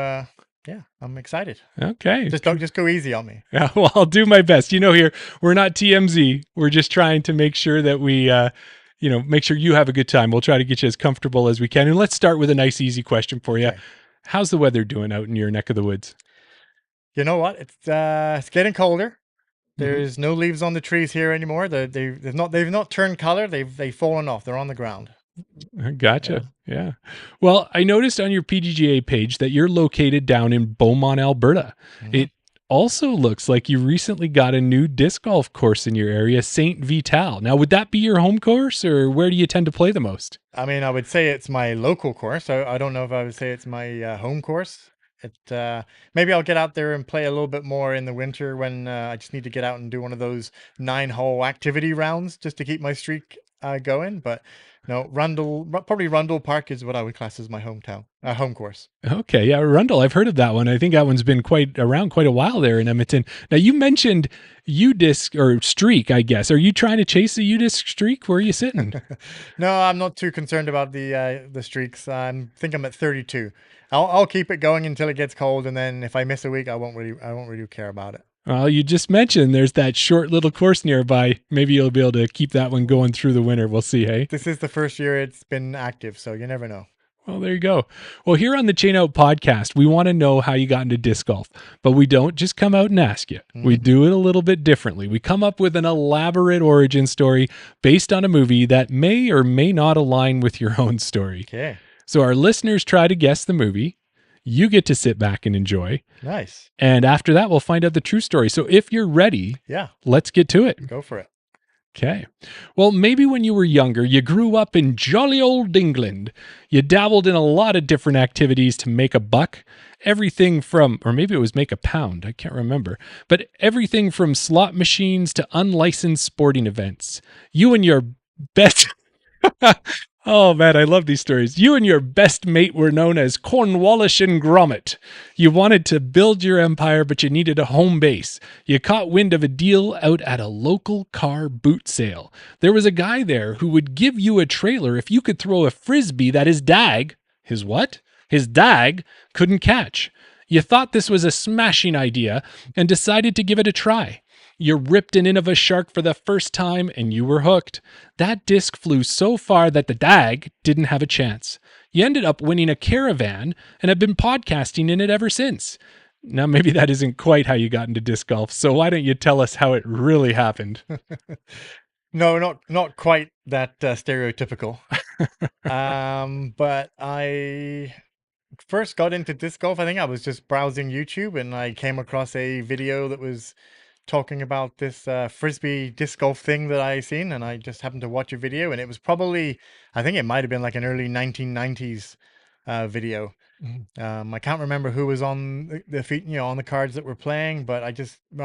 yeah, I'm excited. Okay. Just go easy on me. Yeah, well, I'll do my best. Here, we're not TMZ. We're just trying to make sure that we make sure you have a good time. We'll try to get you as comfortable as we can. And let's start with a nice easy question for you. Okay. How's the weather doing out in your neck of the woods? You know what? It's getting colder. There's no leaves on the trees here anymore. They've not turned color. They've fallen off. They're on the ground. Gotcha. Yeah. Well, I noticed on your PDGA page that you're located down in Beaumont, Alberta. Mhm. It also looks like you recently got a new disc golf course in your area, St. Vital. Now, would that be your home course, or where do you tend to play the most? I mean, I would say it's my local course. I don't know if I would say it's my home course. Maybe I'll get out there and play a little bit more in the winter when I just need to get out and do one of those 9-hole activity rounds just to keep my streak going. But no, probably Rundle Park is what I would class as my home course. Okay, yeah, Rundle. I've heard of that one. I think that one's been around quite a while there in Edmonton. Now, you mentioned U-disc or streak, I guess. Are you trying to chase a U-disc streak? Where are you sitting? No, I'm not too concerned about the streaks. I think I'm at 32. I'll keep it going until it gets cold, and then if I miss a week, I won't really care about it. Well, you just mentioned there's that short little course nearby. Maybe you'll be able to keep that one going through the winter. We'll see, hey? This is the first year it's been active, so you never know. Well, there you go. Well, here on the Chain Out podcast, we want to know how you got into disc golf, but we don't just come out and ask you. We do it a little bit differently. We come up with an elaborate origin story based on a movie that may or may not align with your own story. Okay. So our listeners try to guess the movie. You get to sit back and enjoy. Nice. And after that, we'll find out the true story. So if you're ready, let's get to it. Go for it. Okay. Well, maybe when you were younger, you grew up in jolly old England. You dabbled in a lot of different activities to make a buck. Everything from, or maybe it was make a pound, I can't remember, but everything from slot machines to unlicensed sporting events. You and your best... Oh man, I love these stories. You and your best mate were known as Cornwallis and Gromit. You wanted to build your empire, but you needed a home base. You caught wind of a deal out at a local car boot sale. There was a guy there who would give you a trailer if you could throw a frisbee that his dag, his what? His dag couldn't catch. You thought this was a smashing idea and decided to give it a try. You ripped an in of a shark for the first time and you were hooked. That disc flew so far that the dag didn't have a chance. You ended up winning a caravan and have been podcasting in it ever since. Now, maybe that isn't quite how you got into disc golf, so why don't you tell us how it really happened? No, not quite that stereotypical. But I first got into disc golf. I think I was just browsing YouTube and I came across a video that was talking about this frisbee disc golf thing that I seen, and I just happened to watch a video, and it was probably, I think it might have been like an early 1990s video. I can't remember who was on the feet, on the cards that were playing, but I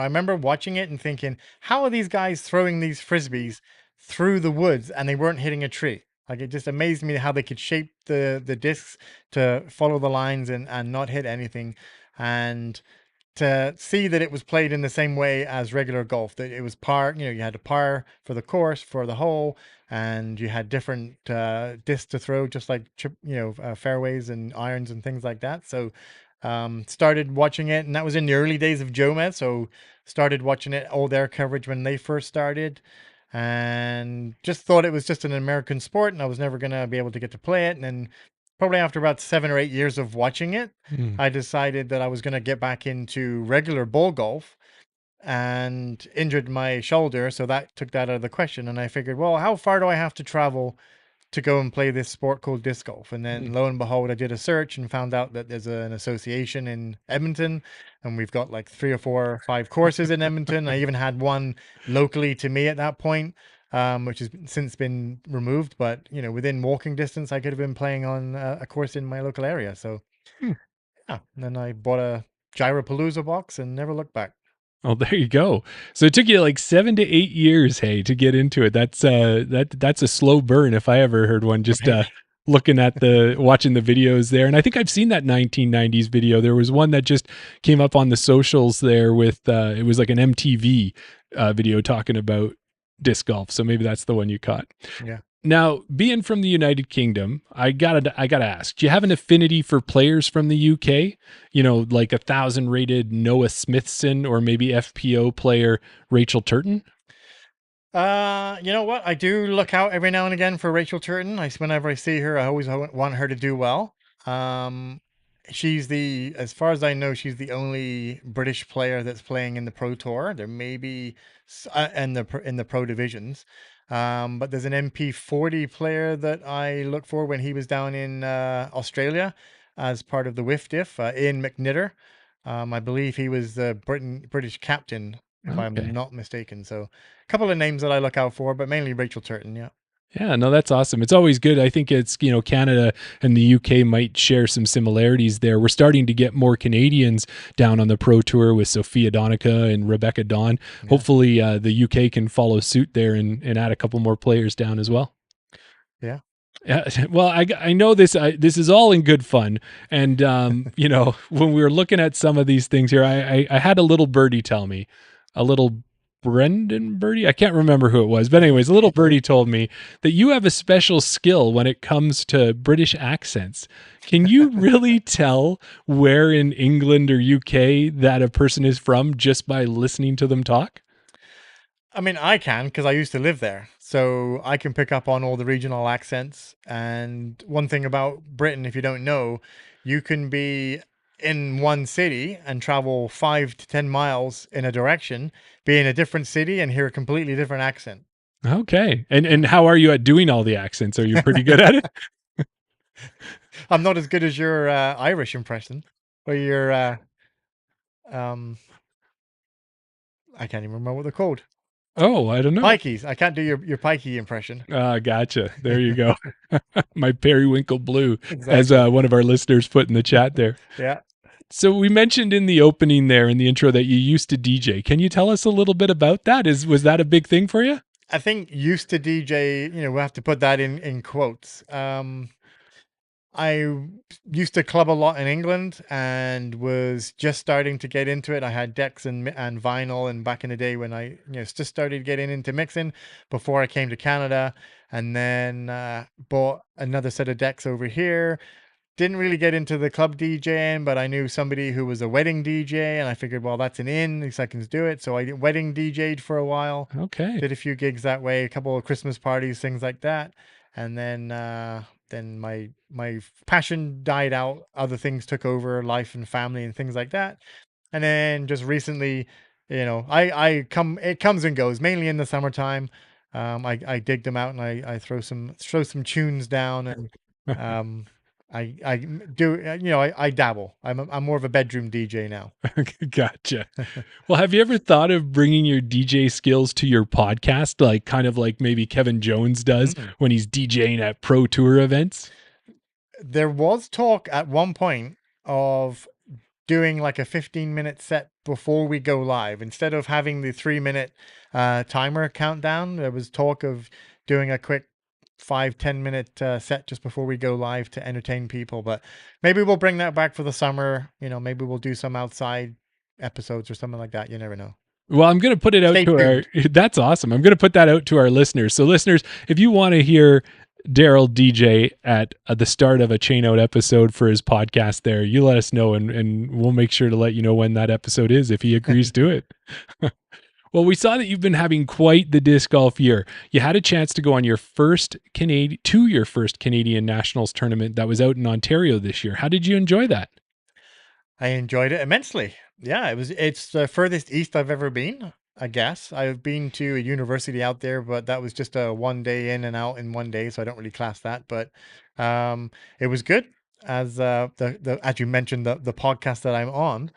remember watching it and thinking, how are these guys throwing these frisbees through the woods and they weren't hitting a tree? Like, it just amazed me how they could shape the discs to follow the lines and not hit anything. And to see that it was played in the same way as regular golf, that it was par, you had a par for the course, for the hole, and you had different discs to throw, just like fairways and irons and things like that. So started watching it, and that was in the early days of Geomed. So started watching it, all their coverage when they first started, and just thought it was just an American sport, and I was never gonna be able to get to play it. And then probably after about 7 or 8 years of watching it, I decided that I was going to get back into regular ball golf, and injured my shoulder. So that took that out of the question. And I figured, well, how far do I have to travel to go and play this sport called disc golf? And then lo and behold, I did a search and found out that there's an association in Edmonton, and we've got like 3 or 4 or 5 courses in Edmonton. I even had one locally to me at that point, which has since been removed. But, within walking distance, I could have been playing on a course in my local area. So, yeah. And then I bought a Gyropalooza box and never looked back. Oh, there you go. So it took you like 7 to 8 years, hey, to get into it. That's a slow burn if I ever heard one. Just looking at watching the videos there, and I think I've seen that 1990s video. There was one that just came up on the socials there with it was like an MTV video talking about disc golf. So maybe that's the one you caught. Yeah. Now, being from the United Kingdom, I gotta ask, do you have an affinity for players from the UK? Like 1,000 rated Noah Smithson, or maybe FPO player Rachel Turton? You know what? I do look out every now and again for Rachel Turton. Whenever I see her, I always want her to do well. As far as I know, she's the only British player that's playing in the Pro Tour. There may be in the pro divisions. But there's an MP40 player that I look for when he was down in Australia as part of the Whiff Diff, Ian McNitter. I believe he was the British captain, if Okay. I'm not mistaken. So a couple of names that I look out for, but mainly Rachel Turton, yeah. Yeah, no, that's awesome. It's always good. I think it's, Canada and the UK might share some similarities there. We're starting to get more Canadians down on the Pro Tour with Sophia Donica and Rebecca Dawn. Yeah. Hopefully the UK can follow suit there and add a couple more players down as well. Yeah. Yeah, well, I know this. This is all in good fun, and when we were looking at some of these things here, I had a little birdie tell me, a little Brendan birdie. I can't remember who it was, but anyways, a little birdie told me that you have a special skill when it comes to British accents. Can you really tell where in England or UK that a person is from just by listening to them talk? I mean, I can because I used to live there. So I can pick up on all the regional accents. And one thing about Britain, if you don't know, you can be in one city and travel 5 to 10 miles in a direction, be in a different city and hear a completely different accent. Okay. And how are you at doing all the accents? Are you pretty good at it? I'm not as good as your Irish impression or your, I can't even remember what they're called. Oh, I don't know. Pikeys. I can't do your pikey impression. Gotcha. There you go. My periwinkle blue, Exactly. as one of our listeners put in the chat there. Yeah. So we mentioned in the opening there in the intro that you used to DJ. Can you tell us a little bit about that? Was that a big thing for you? I think used to DJ, we have to put that in quotes. I used to club a lot in England and was just starting to get into it. I had decks and vinyl, and back in the day when I just started getting into mixing before I came to Canada, and then bought another set of decks over here. Didn't really get into the club DJing, but I knew somebody who was a wedding DJ, and I figured, well, that's an in. These I can do it. So I wedding DJ'd for a while. Okay. Did a few gigs that way, a couple of Christmas parties, things like that, and then my passion died out. Other things took over, life and family and things like that. And then just recently, it comes and goes. Mainly in the summertime, I dig them out and I throw some tunes down, and I do, I dabble. I'm more of a bedroom DJ now. Gotcha. Well, have you ever thought of bringing your DJ skills to your podcast, like kind of like maybe Kevin Jones does when he's DJing at Pro Tour events? There was talk at one point of doing like a 15-minute set before we go live. Instead of having the 3-minute timer countdown, there was talk of doing a quick 5-10 minute set just before we go live to entertain people. But maybe we'll bring that back for the summer. Maybe we'll do some outside episodes or something like that. You never know. Well, I'm going to put it out to that's awesome. I'm going to put that out to our listeners. So listeners, if you want to hear Darryl DJ at the start of a Chain Out episode for his podcast there, you let us know and we'll make sure to let you know when that episode is if he agrees to it. Well, we saw that you've been having quite the disc golf year. You had a chance to go on your first Canadian Nationals tournament that was out in Ontario this year. How did you enjoy that? I enjoyed it immensely. Yeah, it's the furthest east I've ever been, I guess. I've been to a university out there, but that was just a 1 day in and out in 1 day, so I don't really class that. But it was good. As as you mentioned, the podcast that I'm on,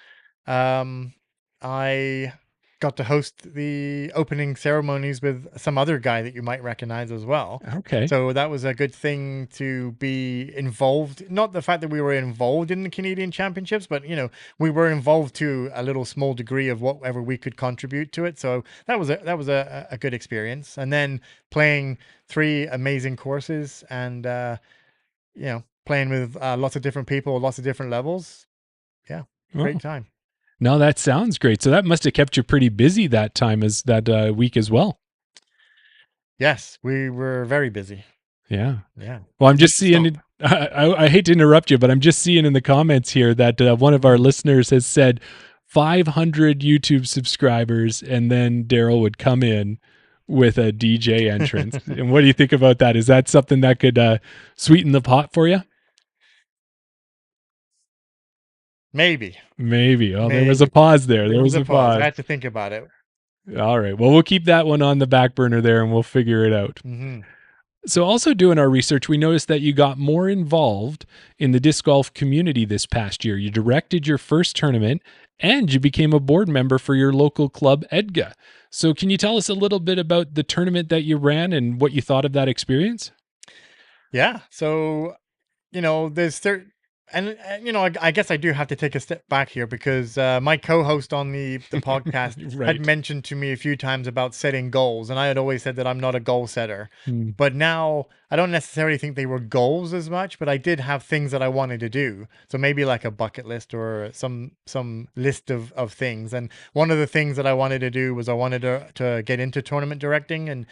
I got to host the opening ceremonies with some other guy that you might recognize as well. Okay. So that was a good thing to be involved. Not the fact that we were involved in the Canadian Championships, but we were involved to a little small degree of whatever we could contribute to it. So that was a good experience. And then playing 3 amazing courses and playing with lots of different people, lots of different levels. Yeah, great time. No, that sounds great. So that must have kept you pretty busy that week as well. Yes, we were very busy. Yeah. Yeah. Well, I'm just seeing, I hate to interrupt you, but I'm just seeing in the comments here that one of our listeners has said 500 YouTube subscribers, and then Darryl would come in with a DJ entrance. And what do you think about that? Is that something that could sweeten the pot for you? Maybe. Oh, there was a pause there. There was a pause. I had to think about it. All right. Well, we'll keep that one on the back burner there and we'll figure it out. Mm-hmm. So also doing our research, we noticed that you got more involved in the disc golf community this past year. You directed your first tournament and you became a board member for your local club, Edga. So can you tell us a little bit about the tournament that you ran and what you thought of that experience? Yeah. So, there's I guess I do have to take a step back here because my co-host on the podcast Right. had mentioned to me a few times about setting goals, and I had always said that I'm not a goal setter. Hmm. But now I don't necessarily think they were goals as much, but I did have things that I wanted to do. So maybe like a bucket list or some list of things. And one of the things that I wanted to do was I wanted to get into tournament directing. And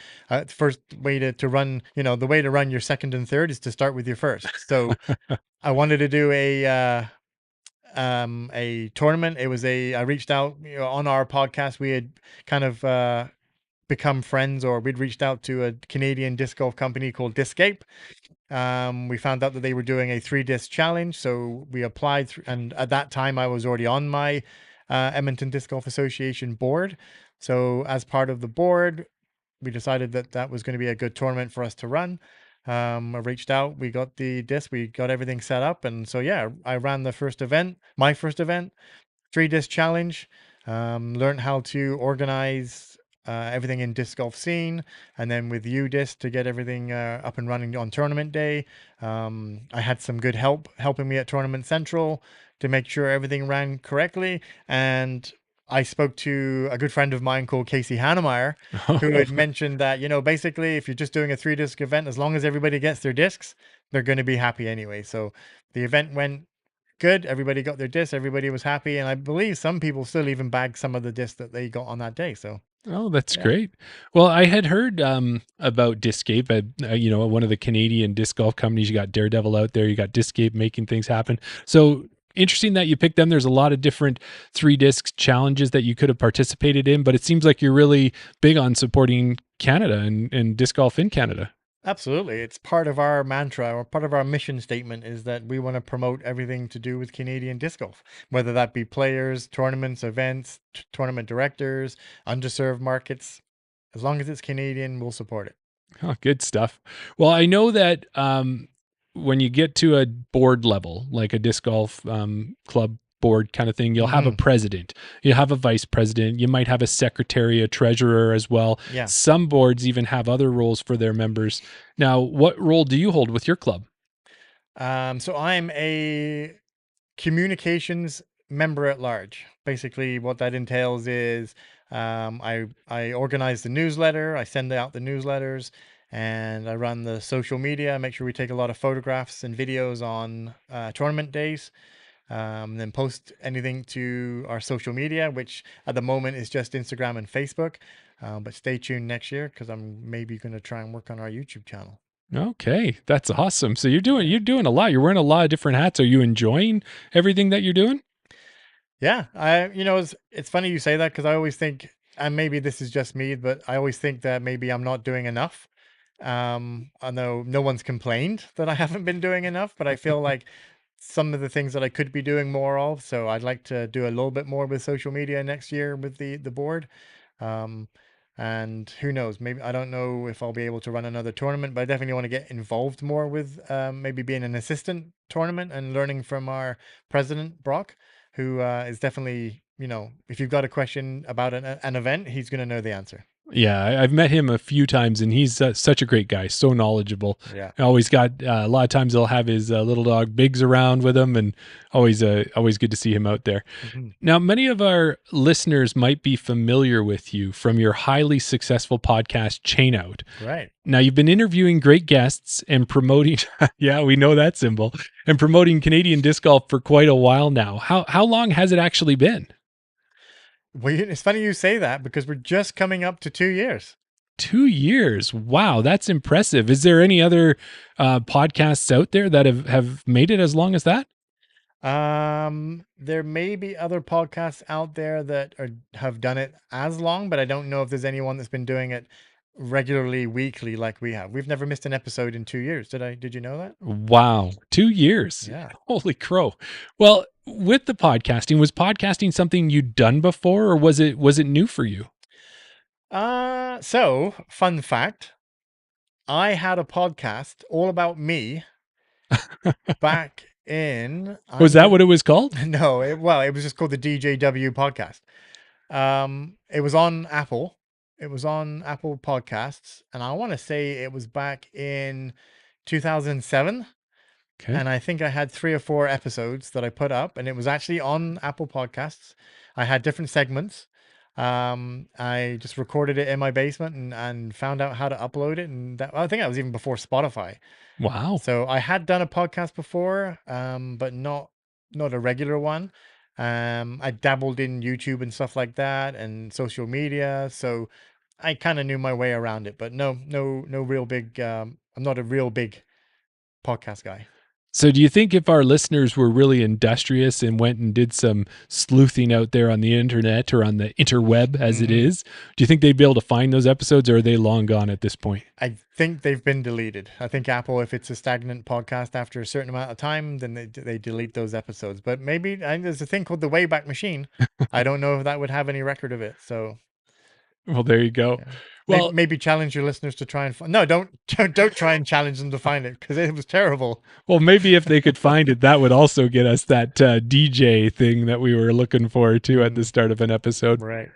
first way to run, the way to run your second and third is to start with your first. So I wanted to do a tournament. I reached out, on our podcast. We had kind of become friends, or we'd reached out to a Canadian disc golf company called Discape. We found out that they were doing a 3-disc challenge, so we applied. And at that time, I was already on my Edmonton Disc Golf Association board. So as part of the board, we decided that that was going to be a good tournament for us to run. I reached out, we got the disc, we got everything set up. And so, yeah, I ran my first event, 3-disc challenge, learned how to organize everything in disc golf scene, and then with UDisc to get everything up and running on tournament day. I had some good help helping me at Tournament Central to make sure everything ran correctly. And I spoke to a good friend of mine called Casey Hannemeyer, who had mentioned that, basically if you're just doing a 3-disc event, as long as everybody gets their discs, they're going to be happy anyway. So the event went good. Everybody got their discs. Everybody was happy. And I believe some people still even bagged some of the discs that they got on that day. So Oh, that's Yeah. great. Well, I had heard about Discape, one of the Canadian disc golf companies. You got Daredevil out there, you got Discape making things happen. So interesting that you picked them. There's a lot of different 3-disc challenges that you could have participated in, but it seems like you're really big on supporting Canada and disc golf in Canada. Absolutely. It's part of our mantra, or part of our mission statement, is that we want to promote everything to do with Canadian disc golf, whether that be players, tournaments, events, tournament directors, underserved markets. As long as it's Canadian, we'll support it. Oh, good stuff. Well, I know that when you get to a board level, like a disc golf club board kind of thing, you'll have a president, you have a vice president, you might have a secretary, a treasurer as well. Yeah. Some boards even have other roles for their members. Now, what role do you hold with your club? So I'm a communications member at large. Basically, what that entails is I organize the newsletter, I send out the newsletters, and I run the social media. Make sure we take a lot of photographs and videos on tournament days. Then post anything to our social media, which at the moment is just Instagram and Facebook. But stay tuned next year because I'm maybe going to try and work on our YouTube channel. Okay, that's awesome. So you're doing a lot. You're wearing a lot of different hats. Are you enjoying everything that you're doing? Yeah, it's funny you say that because I always think, and maybe this is just me, but I always think that maybe I'm not doing enough. I know no one's complained that I haven't been doing enough, but I feel like some of the things that I could be doing more of. So I'd like to do a little bit more with social media next year with the board. And who knows, maybe I don't know if I'll be able to run another tournament, but I definitely want to get involved more with maybe being an assistant tournament and learning from our president, Brock, who is definitely, if you've got a question about an event, he's going to know the answer. Yeah, I've met him a few times, and he's such a great guy, so knowledgeable. Yeah. Always got a lot of times he'll have his little dog Biggs around with him, and always good to see him out there. Mm-hmm. Now, many of our listeners might be familiar with you from your highly successful podcast, Chain Out. Right. Now, you've been interviewing great guests and promoting, yeah, we know that symbol, and promoting Canadian disc golf for quite a while now. How long has it actually been? Well, it's funny you say that because we're just coming up to 2 years. 2 years. Wow, that's impressive. Is there any other podcasts out there that have made it as long as that? There may be other podcasts out there that have done it as long, but I don't know if there's anyone that's been doing it regularly, weekly, like we have. We've never missed an episode in 2 years. Did you know that? Wow, 2 years. Yeah. Holy crow. Well, with the podcasting, was podcasting something you'd done before, or was it new for you? So, fun fact, I had a podcast all about me back in... Was that what it was called? No, it was just called the DJW podcast. It was on Apple. It was on Apple Podcasts, and I want to say it was back in 2007. Okay. And I think I had 3 or 4 episodes that I put up, and it was actually on Apple Podcasts. I had different segments. I just recorded it in my basement and found out how to upload it, and I think that was even before Spotify. Wow. So I had done a podcast before, but not a regular one. I dabbled in YouTube and stuff like that, and social media. So I kind of knew my way around it, but no real big. I'm not a real big podcast guy. So do you think if our listeners were really industrious and went and did some sleuthing out there on the internet or on the interweb as it is, do you think they'd be able to find those episodes, or are they long gone at this point? I think they've been deleted. I think Apple, if it's a stagnant podcast after a certain amount of time, then they delete those episodes. But maybe there's a thing called the Wayback Machine. I don't know if that would have any record of it. So, well, there you go. yeah. Well, maybe challenge your listeners to try and no, don't try and challenge them to find it, because it was terrible. Well, maybe if they could find it, that would also get us that DJ thing that we were looking for too at the start of an episode. Right.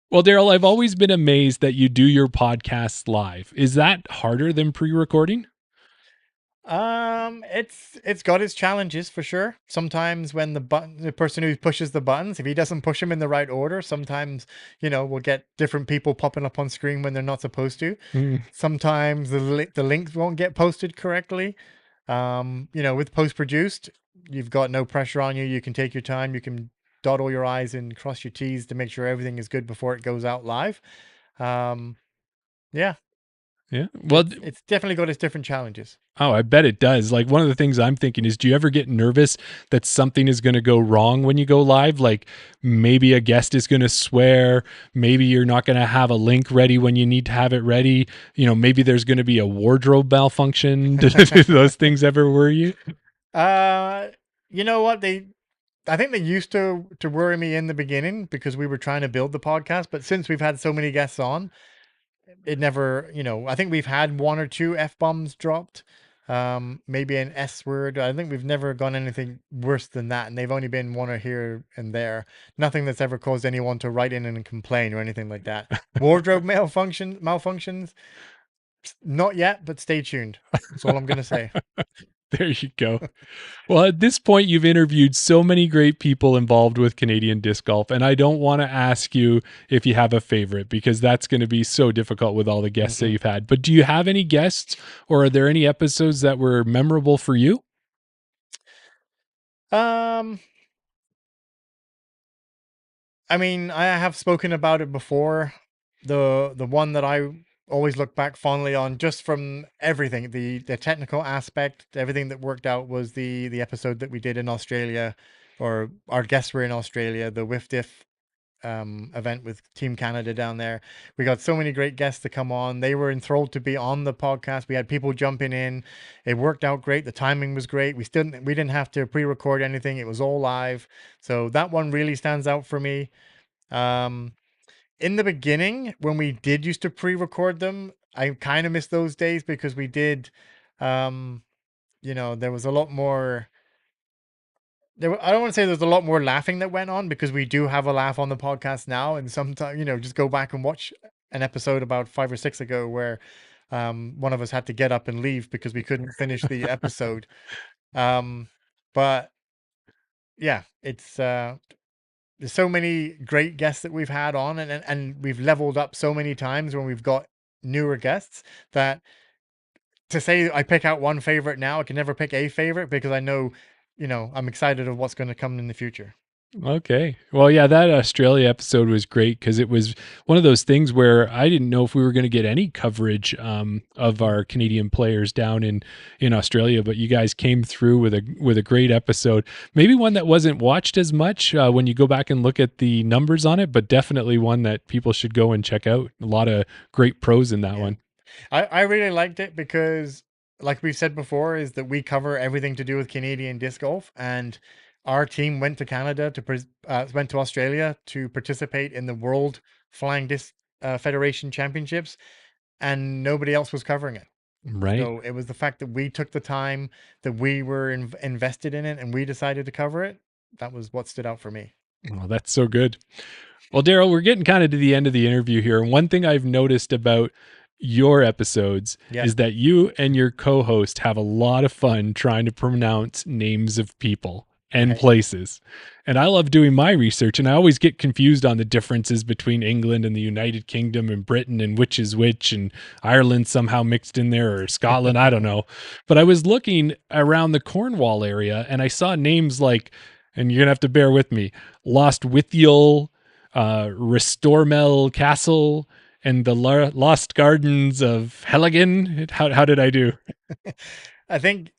Well, Darryl, I've always been amazed that you do your podcasts live. Is that harder than pre-recording? It's got its challenges for sure. Sometimes when the person who pushes the buttons, if he doesn't push them in the right order, sometimes, we'll get different people popping up on screen when they're not supposed to. Sometimes the links won't get posted correctly. With post-produced, you've got no pressure on you. You can take your time. You can dot all your I's and cross your T's to make sure everything is good before it goes out live. Yeah. Yeah. Well, it's definitely got its different challenges. Oh, I bet it does. Like, one of the things I'm thinking is, do you ever get nervous that something is going to go wrong when you go live? Like, maybe a guest is going to swear, maybe you're not going to have a link ready when you need to have it ready. Maybe there's going to be a wardrobe malfunction. Do those things ever worry you? You know what? I think they used to worry me in the beginning because we were trying to build the podcast, but since we've had so many guests on, it never, I think we've had 1 or 2 F-bombs dropped, maybe an S word. I think we've never gone anything worse than that, and they've only been 1 or here and there. Nothing that's ever caused anyone to write in and complain or anything like that. Wardrobe malfunctions, not yet, but stay tuned. That's all I'm going to say. There you go. Well, at this point, you've interviewed so many great people involved with Canadian disc golf, and I don't want to ask you if you have a favorite, because that's going to be so difficult with all the guests that you've had. But do you have any guests, or are there any episodes that were memorable for you? I mean, I have spoken about it before. The one that I always look back fondly on, just from everything, the technical aspect, everything that worked out, was the episode that we did in Australia, or our guests were in Australia, the WIFDIF event with Team Canada down there. We got so many great guests to come on. They were enthralled to be on the podcast. We had people jumping in. It worked out great. The timing was great. We didn't have to pre-record anything. It was all live. So that one really stands out for me. In the beginning, when we did used to pre-record them, I kind of miss those days, because we did, there was a lot more. I don't want to say there's a lot more laughing that went on, because we do have a laugh on the podcast now. And sometimes, just go back and watch an episode about 5 or 6 ago where one of us had to get up and leave because we couldn't finish the episode. But yeah, it's there's so many great guests that we've had on, and we've leveled up so many times when we've got newer guests, that to say I pick out one favorite now, I can never pick a favorite, because I know, I'm excited of what's going to come in the future. Okay. Well, yeah, that Australia episode was great, because it was one of those things where I didn't know if we were going to get any coverage of our Canadian players down in Australia, but you guys came through with a great episode. Maybe one that wasn't watched as much when you go back and look at the numbers on it, but definitely one that people should go and check out. A lot of great pros in that one. I really liked it because, like we've said before, is that we cover everything to do with Canadian disc golf, and our team went to Australia to participate in the World Flying Disc Federation Championships, and nobody else was covering it. Right. So it was the fact that we took the time, that we were invested in it, and we decided to cover it. That was what stood out for me. Oh, that's so good. Well, Darryl, we're getting kind of to the end of the interview here. And one thing I've noticed about your episodes is that you and your co-host have a lot of fun trying to pronounce names of people and places. And I love doing my research, and I always get confused on the differences between England and the United Kingdom and Britain and which is which, and Ireland somehow mixed in there, or Scotland, I don't know. But I was looking around the Cornwall area and I saw names like, and you're going to have to bear with me, Lostwithiel, Restormel Castle, and the Lost Gardens of Helligan. How did I do? I think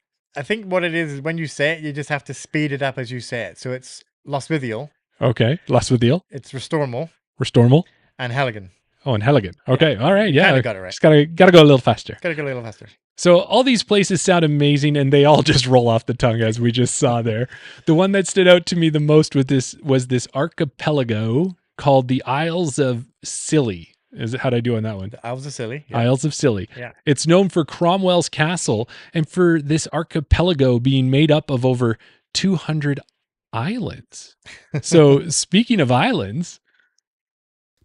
what it is when you say it, you just have to speed it up as you say it. So it's Lostwithiel. Okay, Lostwithiel. It's Restormel. And Helligan. Oh, and Helligan. Okay, all right, yeah. Got it right. Just gotta go a little faster. Gotta go a little faster. So all these places sound amazing, and they all just roll off the tongue, as we just saw there. The one that stood out to me the most with this was this archipelago called the Isles of Scilly. How did I do on that one? The Isles of Scilly. Yeah. Isles of Scilly. Yeah. It's known for Cromwell's castle and for this archipelago being made up of over 200 islands. So speaking of islands.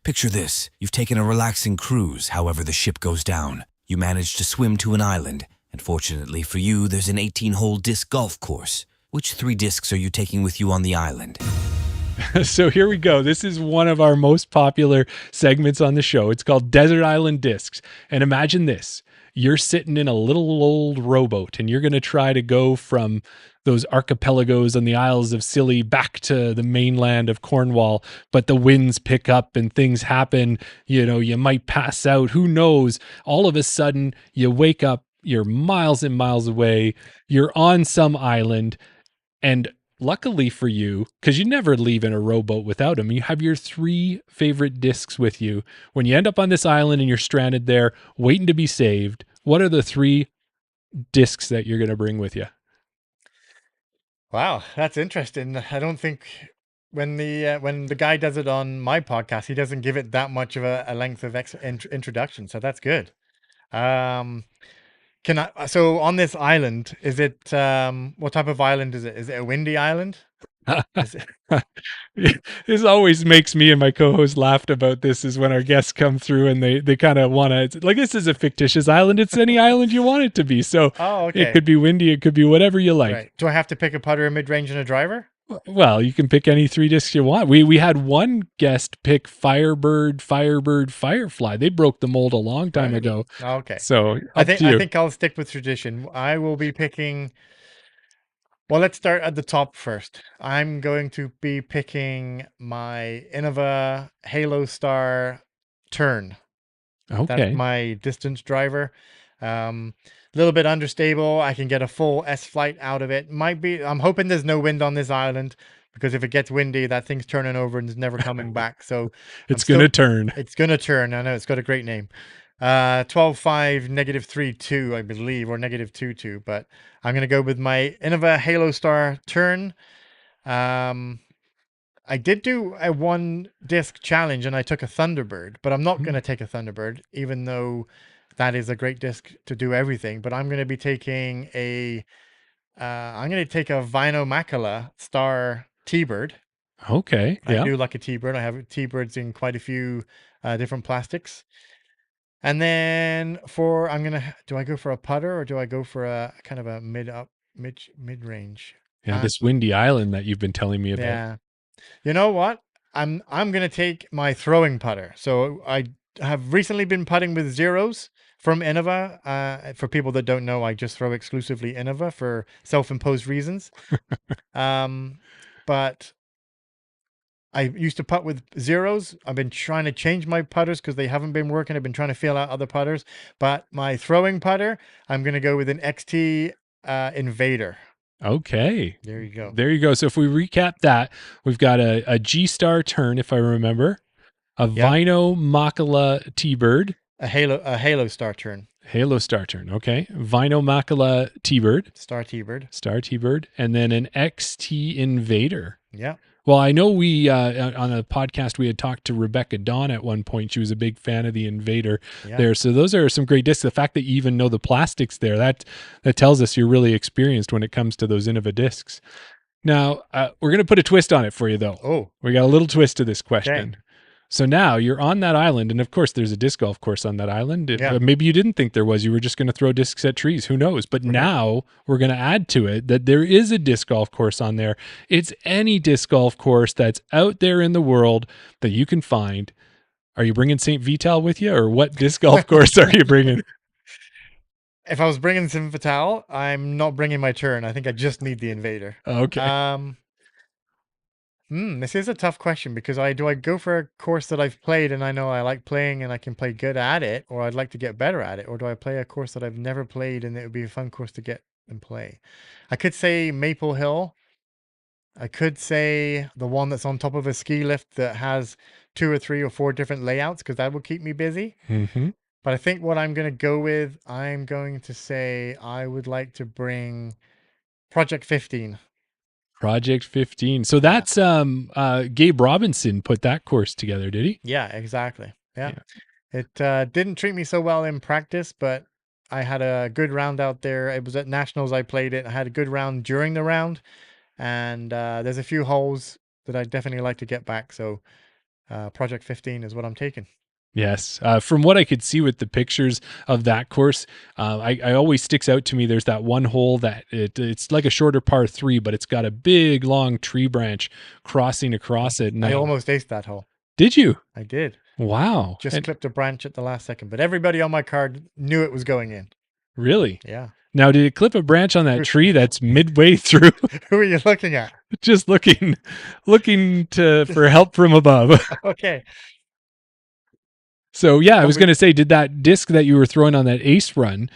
Picture this. You've taken a relaxing cruise, however the ship goes down. You manage to swim to an island, and fortunately for you, there's an 18-hole disc golf course. Which 3 discs are you taking with you on the island? So here we go. This is one of our most popular segments on the show. It's called Desert Island Discs. And imagine this. You're sitting in a little old rowboat and you're going to try to go from those archipelagos on the Isles of Scilly back to the mainland of Cornwall, but the winds pick up and things happen. You know, you might pass out. Who knows? All of a sudden, you wake up, you're miles and miles away. You're on some island, and luckily for you, because you never leave in a rowboat without them, you have your 3 favorite discs with you. When you end up on this island and you're stranded there, waiting to be saved, what are the 3 discs that you're going to bring with you? Wow, that's interesting. I don't think when the guy does it on my podcast, he doesn't give it that much of a length of introduction. So that's good. So on this island, is it, what type of island is it? Is it a windy island? This always makes me and my co-host laugh about this, is when our guests come through and they kind of want to, like, this is a fictitious island. It's any island you want it to be. So it could be windy. It could be whatever you like. Right. Do I have to pick a putter, a mid-range, and a driver? Well, you can pick any 3 discs you want. We had one guest pick Firebird, Firefly. They broke the mold a long time ago. Okay. So I think I'll stick with tradition. I will be picking. Well, let's start at the top first. I'm going to be picking my Innova Halo Star Turn. Okay. That's my distance driver. A little bit understable. I can get a full S flight out of it. I'm hoping there's no wind on this island, because if it gets windy, that thing's turning over and is never coming back. So it's going to turn. It's going to turn. I know, it's got a great name. 12.5 -3.2, I believe, or -2.2, but I'm going to go with my Innova Halo Star Turn. I did do a 1 disc challenge and I took a Thunderbird, but I'm not going to take a Thunderbird, even though that is a great disc to do everything. But I'm going to be taking I'm going to take a Vinomacula Star T-Bird. Okay. I do like a T-Bird. I have T-Birds in quite a few different plastics. And then do I go for a putter or do I go for a kind of a mid-range? Yeah, this windy island that you've been telling me about. Yeah. You know what? I'm going to take my throwing putter. So I have recently been putting with zeros from Innova. For people that don't know, I just throw exclusively Innova for self-imposed reasons. But I used to putt with zeros. I've been trying to change my putters because they haven't been working. I've been trying to feel out other putters. But my throwing putter, I'm going to go with an XT Invader. Okay. There you go. There you go. So if we recap that, we've got a G-Star Turn, if I remember, a Vinomacula T-Bird. A Halo Star Turn. Halo Star Turn. Okay. Vinomacula T-Bird. Star T-Bird. Star T-Bird. And then an XT Invader. Yeah. Well, I know we on a podcast we had talked to Rebecca Dawn at one point. She was a big fan of the Invader there. So those are some great discs. The fact that you even know the plastics there, that tells us you're really experienced when it comes to those Innova discs. Now, we're going to put a twist on it for you, though. Oh. We got a little twist to this question. Okay. So now you're on that island, and of course there's a disc golf course on that island. Maybe you didn't think there was. You were just going to throw discs at trees. Who knows? But now we're going to add to it that there is a disc golf course on there. It's any disc golf course that's out there in the world that you can find. Are you bringing St. Vital with you, or what disc golf course are you bringing? If I was bringing St. Vital, I'm not bringing my turn. I think I just need the Invader. Okay. This is a tough question because do I go for a course that I've played and I know I like playing and I can play good at it, or I'd like to get better at it, or do I play a course that I've never played and it would be a fun course to get and play? I could say Maple Hill. I could say the one that's on top of a ski lift that has 2 or 3 or 4 different layouts, because that will keep me busy. Mm-hmm. But I think what I'm going to go with, I'm going to say I would like to bring Project 15. Project 15. So that's Gabe Robinson put that course together, did he? Yeah, exactly. Yeah. It didn't treat me so well in practice, but I had a good round out there. It was at Nationals I played it. I had a good round during the round, and there's a few holes that I'd definitely like to get back. So Project 15 is what I'm taking. Yes. From what I could see with the pictures of that course, I always sticks out to me. There's that one hole that it's like a shorter par 3, but it's got a big, long tree branch crossing across it. And I almost aced that hole. Did you? I did. Wow. Just clipped a branch at the last second, but everybody on my card knew it was going in. Really? Yeah. Now, did it clip a branch on that tree that's midway through? Who are you looking at? Just looking for help from above. Okay. So yeah, I was going to say, did that disc that you were throwing on that ace run,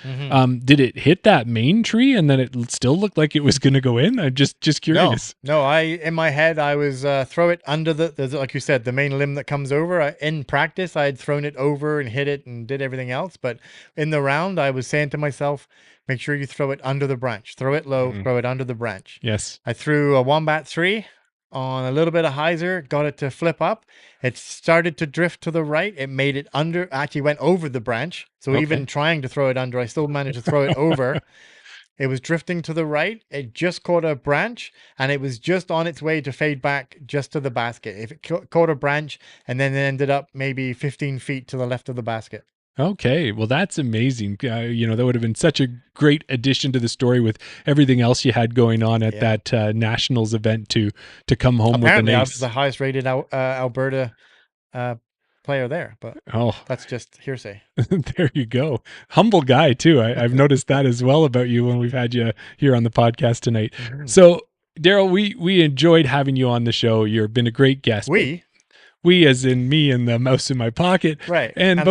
did it hit that main tree and then it still looked like it was going to go in? I'm just curious. No, in my head, I was throw it under there's, like you said, the main limb that comes over. In practice, I had thrown it over and hit it and did everything else. But in the round, I was saying to myself, make sure you throw it under the branch. Throw it low, throw it under the branch. Yes. I threw a Wombat 3 on a little bit of hyzer, got it to flip up. It started to drift to the right. It made it actually went over the branch. So even trying to throw it under, I still managed to throw it over. It was drifting to the right. It just caught a branch and it was just on its way to fade back just to the basket. If it caught a branch and then it ended up maybe 15 feet to the left of the basket. Okay, well, that's amazing. That would have been such a great addition to the story with everything else you had going on at that Nationals event to come home Apparently, with an I ace. was the highest rated Alberta player there, but that's just hearsay. There you go. Humble guy too. I've noticed that as well about you when we've had you here on the podcast tonight. Mm-hmm. So, Darryl, we enjoyed having you on the show. You've been a great guest. We as in me and the mouse in my pocket. Right. And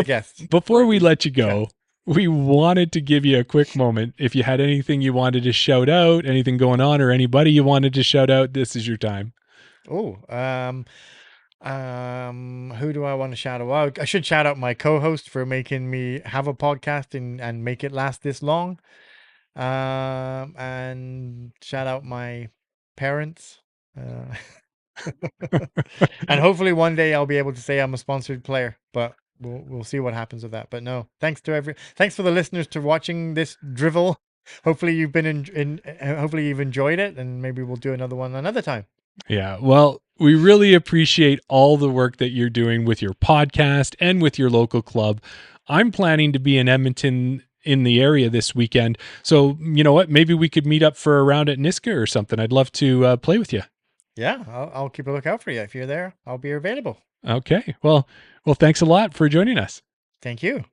before we let you go, we wanted to give you a quick moment. If you had anything you wanted to shout out, anything going on, or anybody you wanted to shout out, this is your time. Oh, who do I want to shout out? Well, I should shout out my co-host for making me have a podcast and make it last this long. And shout out my parents. And hopefully one day I'll be able to say I'm a sponsored player, but we'll see what happens with that. But no, thanks for the listeners to watching this drivel. Hopefully you've been hopefully you've enjoyed it, and maybe we'll do another one another time. Yeah, well, we really appreciate all the work that you're doing with your podcast and with your local club. I'm planning to be in Edmonton in the area this weekend. So, you know what? Maybe we could meet up for a round at Niska or something. I'd love to play with you. Yeah, I'll keep a lookout for you. If you're there, I'll be available. Okay. Well, thanks a lot for joining us. Thank you.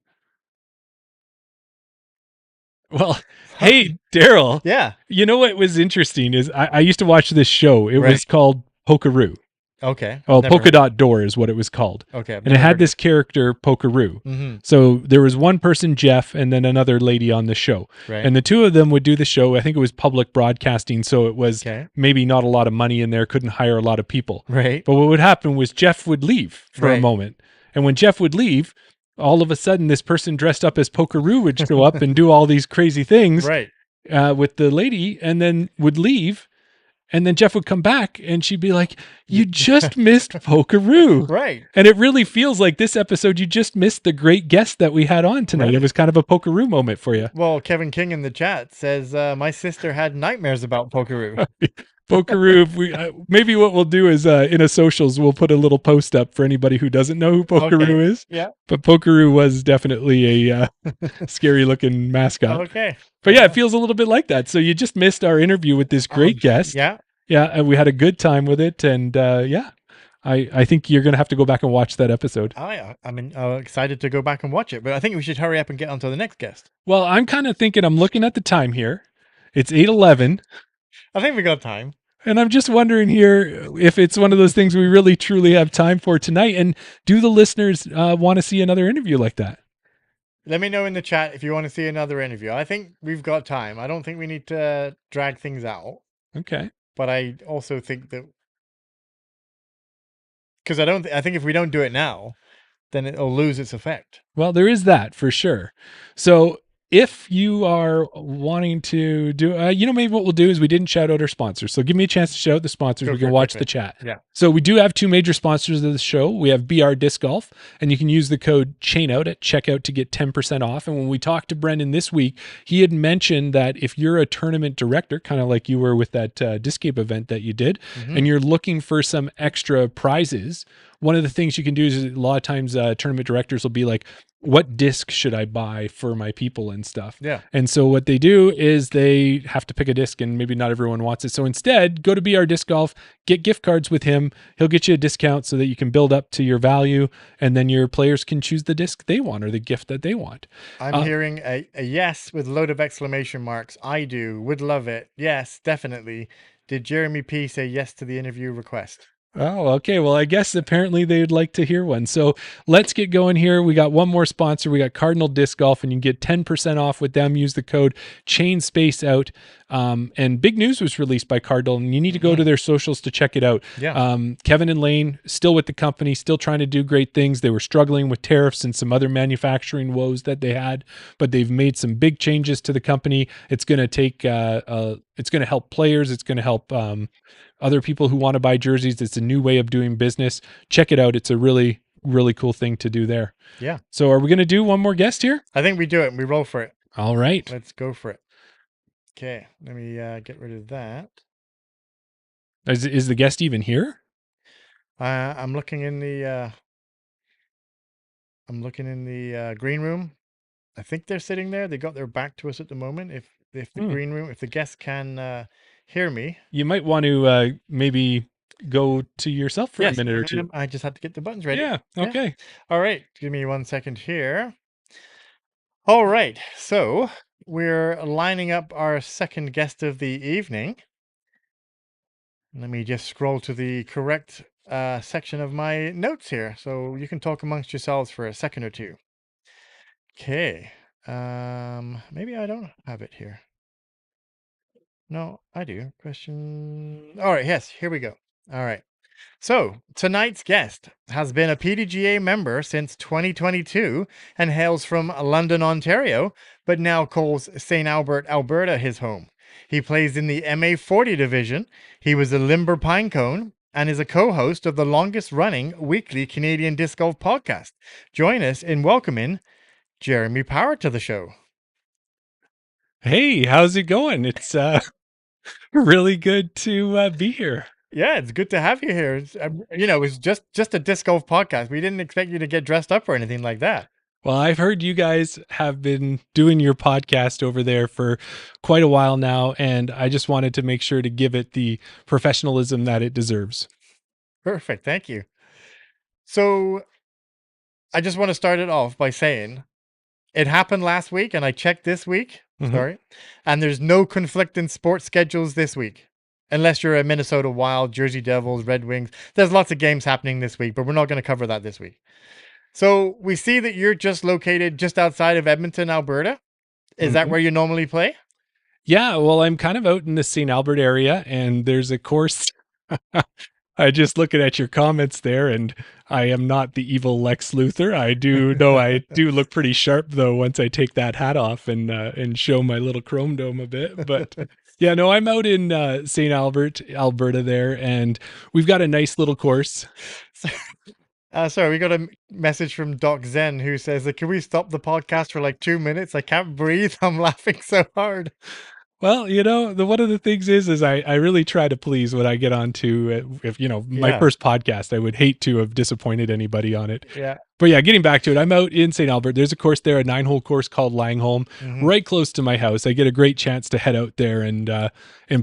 Well, hey, Darryl. Yeah. You know what was interesting is I used to watch this show. It was called Pokeroo. Okay. Oh, Polka Dot Door is what it was called. Okay. And it had this character, Pokeroo. Mm-hmm. So there was one person, Jeff, and then another lady on the show. Right. And the two of them would do the show. I think it was public broadcasting, so it was maybe not a lot of money in there, couldn't hire a lot of people. Right. But what would happen was Jeff would leave for a moment. And when Jeff would leave, all of a sudden this person dressed up as Pokeroo would show up and do all these crazy things with the lady, and then would leave. And then Jeff would come back and she'd be like, you just missed Pokeroo. Right. And it really feels like this episode, you just missed the great guest that we had on tonight. Right. It was kind of a Pokeroo moment for you. Well, Kevin King in the chat says, my sister had nightmares about Pokeroo. Pokeroo, maybe what we'll do is in a socials, we'll put a little post up for anybody who doesn't know who Pokeroo is. Yeah. But Pokeroo was definitely a scary looking mascot. Okay. But yeah, it feels a little bit like that. So you just missed our interview with this great guest. Yeah. Yeah, and we had a good time with it. And yeah, I think you're going to have to go back and watch that episode. I'm excited to go back and watch it, but I think we should hurry up and get on to the next guest. Well, I'm kind of thinking, I'm looking at the time here. It's 8:11. I think we got time. And I'm just wondering here if it's one of those things we really truly have time for tonight. And do the listeners want to see another interview like that? Let me know in the chat if you want to see another interview. I think we've got time. I don't think we need to drag things out. Okay. But I also think that because I think if we don't do it now, then it'll lose its effect. Well, there is that for sure. So if you are wanting to do, maybe what we'll do is we didn't shout out our sponsors. So give me a chance to shout out the sponsors. We can watch the chat. Yeah. So we do have two major sponsors of the show. We have BR Disc Golf, and you can use the code CHAINOUT at checkout to get 10% off. And when we talked to Brendan this week, he had mentioned that if you're a tournament director, kind of like you were with that Discape event that you did, and you're looking for some extra prizes, one of the things you can do is a lot of times tournament directors will be like, what disc should I buy for my people and stuff? Yeah. And so what they do is they have to pick a disc, and maybe not everyone wants it. So instead, go to BR Disc Golf, get gift cards with him. He'll get you a discount so that you can build up to your value, and then your players can choose the disc they want or the gift that they want. I'm hearing a yes with a load of exclamation marks. I do. Would love it. Yes, definitely. Did Jeremy P say yes to the interview request? Oh, okay. Well, I guess apparently they'd like to hear one. So let's get going here. We got one more sponsor. We got Cardinal Disc Golf, and you can get 10% off with them. Use the code CHAINSPACEOUT. And big news was released by Cardinal, and you need to go to their socials to check it out. Yeah. Kevin and Lane still with the company, still trying to do great things. They were struggling with tariffs and some other manufacturing woes that they had, but they've made some big changes to the company. It's going to take, it's going to help players. It's going to help other people who want to buy jerseys. It's a new way of doing business. Check it out. It's a really, really cool thing to do there. Yeah. So are we going to do one more guest here? I think we do it. We roll for it. All right. Let's go for it. Okay. Let me get rid of that. Is the guest even here? I'm looking in the green room. I think they're sitting there. They got their back to us at the moment. If the green room, if the guest can hear me, you might want to maybe go to yourself for a minute or two. I just had to get the buttons ready. Yeah. Okay. Yeah. All right. Give me 1 second here. All right. So we're lining up our second guest of the evening. Let me just scroll to the correct section of my notes here, so you can talk amongst yourselves for a second or two. Okay. Maybe I don't have it here. No, I do. Question. All right. Yes, here we go. All right. So tonight's guest has been a PDGA member since 2022 and hails from London, Ontario, but now calls St. Albert, Alberta his home. He plays in the MA40 division. He was a Limber Pinecone and is a co-host of the longest running weekly Canadian Disc Golf podcast. Join us in welcoming Jeremy Power to the show. Hey, how's it going? It's really good to be here. Yeah, it's good to have you here. It's just a disc golf podcast. We didn't expect you to get dressed up or anything like that. Well, I've heard you guys have been doing your podcast over there for quite a while now, and I just wanted to make sure to give it the professionalism that it deserves. Perfect. Thank you. So I just want to start it off by saying it happened last week, and I checked this week. Sorry. And there's no conflicting sports schedules this week. Unless you're a Minnesota Wild, Jersey Devils, Red Wings. There's lots of games happening this week, but we're not going to cover that this week. So we see that you're just located just outside of Edmonton, Alberta. Is that where you normally play? Yeah, well, I'm kind of out in the St. Albert area, and there's a course. I just looking at your comments there, and I am not the evil Lex Luthor. I do know I do look pretty sharp though once I take that hat off and show my little chrome dome a bit. But Yeah, no, I'm out in St. Albert, Alberta there, and we've got a nice little course. Sorry, we got a message from Doc Zen who says, can we stop the podcast for like 2 minutes? I can't breathe. I'm laughing so hard. Well, one of the things is I really try to please when I get onto if my Yeah. first podcast. I would hate to have disappointed anybody on it. Yeah. But yeah, getting back to it, I'm out in St. Albert. There's a course there, a 9-hole course called Langholm, right close to my house. I get a great chance to head out there and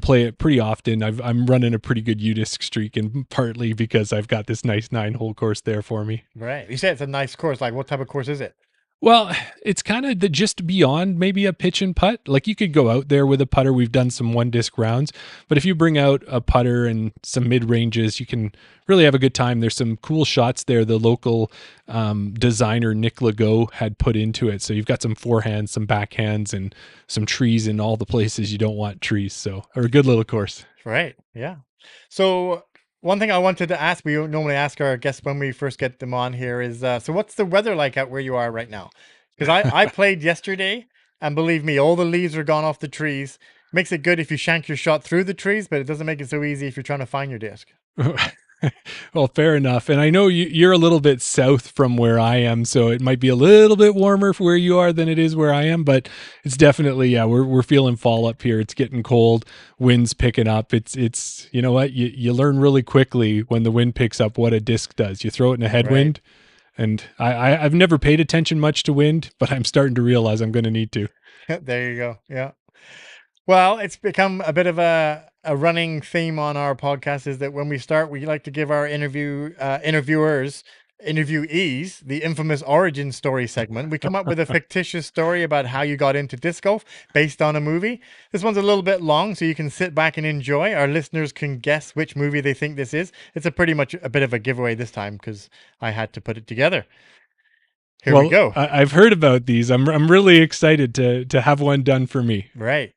play it pretty often. I'm running a pretty good U-disc streak, and partly because I've got this nice 9-hole course there for me. Right. You said it's a nice course. Like, what type of course is it? Well, it's kind of just beyond maybe a pitch and putt. Like you could go out there with a putter. We've done some 1-disc rounds, but if you bring out a putter and some mid ranges, you can really have a good time. There's some cool shots there. The local designer Nick Legault had put into it. So you've got some forehands, some backhands, and some trees in all the places you don't want trees. So a good little course. Right. Yeah. So one thing I wanted to ask, we normally ask our guests when we first get them on here is, so what's the weather like out where you are right now? Because I played yesterday, and believe me, all the leaves are gone off the trees. Makes it good if you shank your shot through the trees, but it doesn't make it so easy if you're trying to find your disc. Well, fair enough. And I know you're a little bit south from where I am, so it might be a little bit warmer for where you are than it is where I am, but it's definitely, yeah, we're feeling fall up here. It's getting cold, wind's picking up. It's you know what? You learn really quickly when the wind picks up what a disc does. You throw it in a headwind, and I've never paid attention much to wind, but I'm starting to realize I'm going to need to. There you go. Yeah. Well, it's become a bit of a running theme on our podcast is that when we start, we like to give our interviewees the infamous origin story segment. We come up with a fictitious story about how you got into disc golf based on a movie. This one's a little bit long, so you can sit back and enjoy. Our listeners can guess which movie they think this is. It's pretty much a bit of a giveaway this time because I had to put it together. Here we go. I've heard about these. I'm really excited to have one done for me. Right.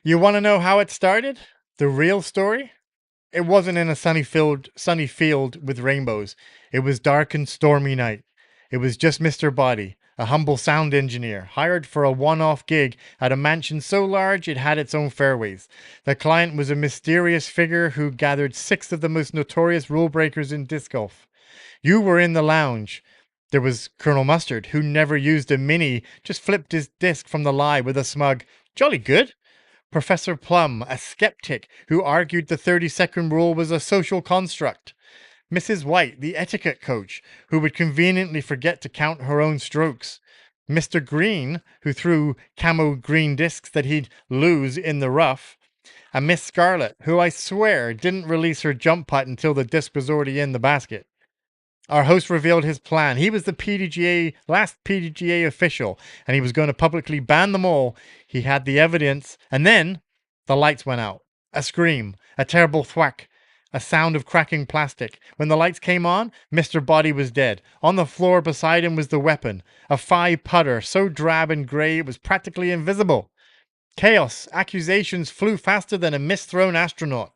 You want to know how it started? The real story? It wasn't in a sunny field with rainbows. It was dark and stormy night. It was just Mr. Body, a humble sound engineer, hired for a one-off gig at a mansion so large it had its own fairways. The client was a mysterious figure who gathered 6 of the most notorious rule breakers in disc golf. You were in the lounge. There was Colonel Mustard, who never used a mini, just flipped his disc from the lie with a smug, "Jolly good." Professor Plum, a skeptic who argued the 30-second rule was a social construct. Mrs. White, the etiquette coach, who would conveniently forget to count her own strokes. Mr. Green, who threw camo green discs that he'd lose in the rough. And Miss Scarlet, who I swear didn't release her jump putt until the disc was already in the basket. Our host revealed his plan. He was the last PDGA official, and he was going to publicly ban them all. He had the evidence, and then the lights went out. A scream, a terrible thwack, a sound of cracking plastic. When the lights came on, Mr. Body was dead. On the floor beside him was the weapon, a 5 putter, so drab and grey it was practically invisible. Chaos. Accusations flew faster than a mist-thrown astronaut.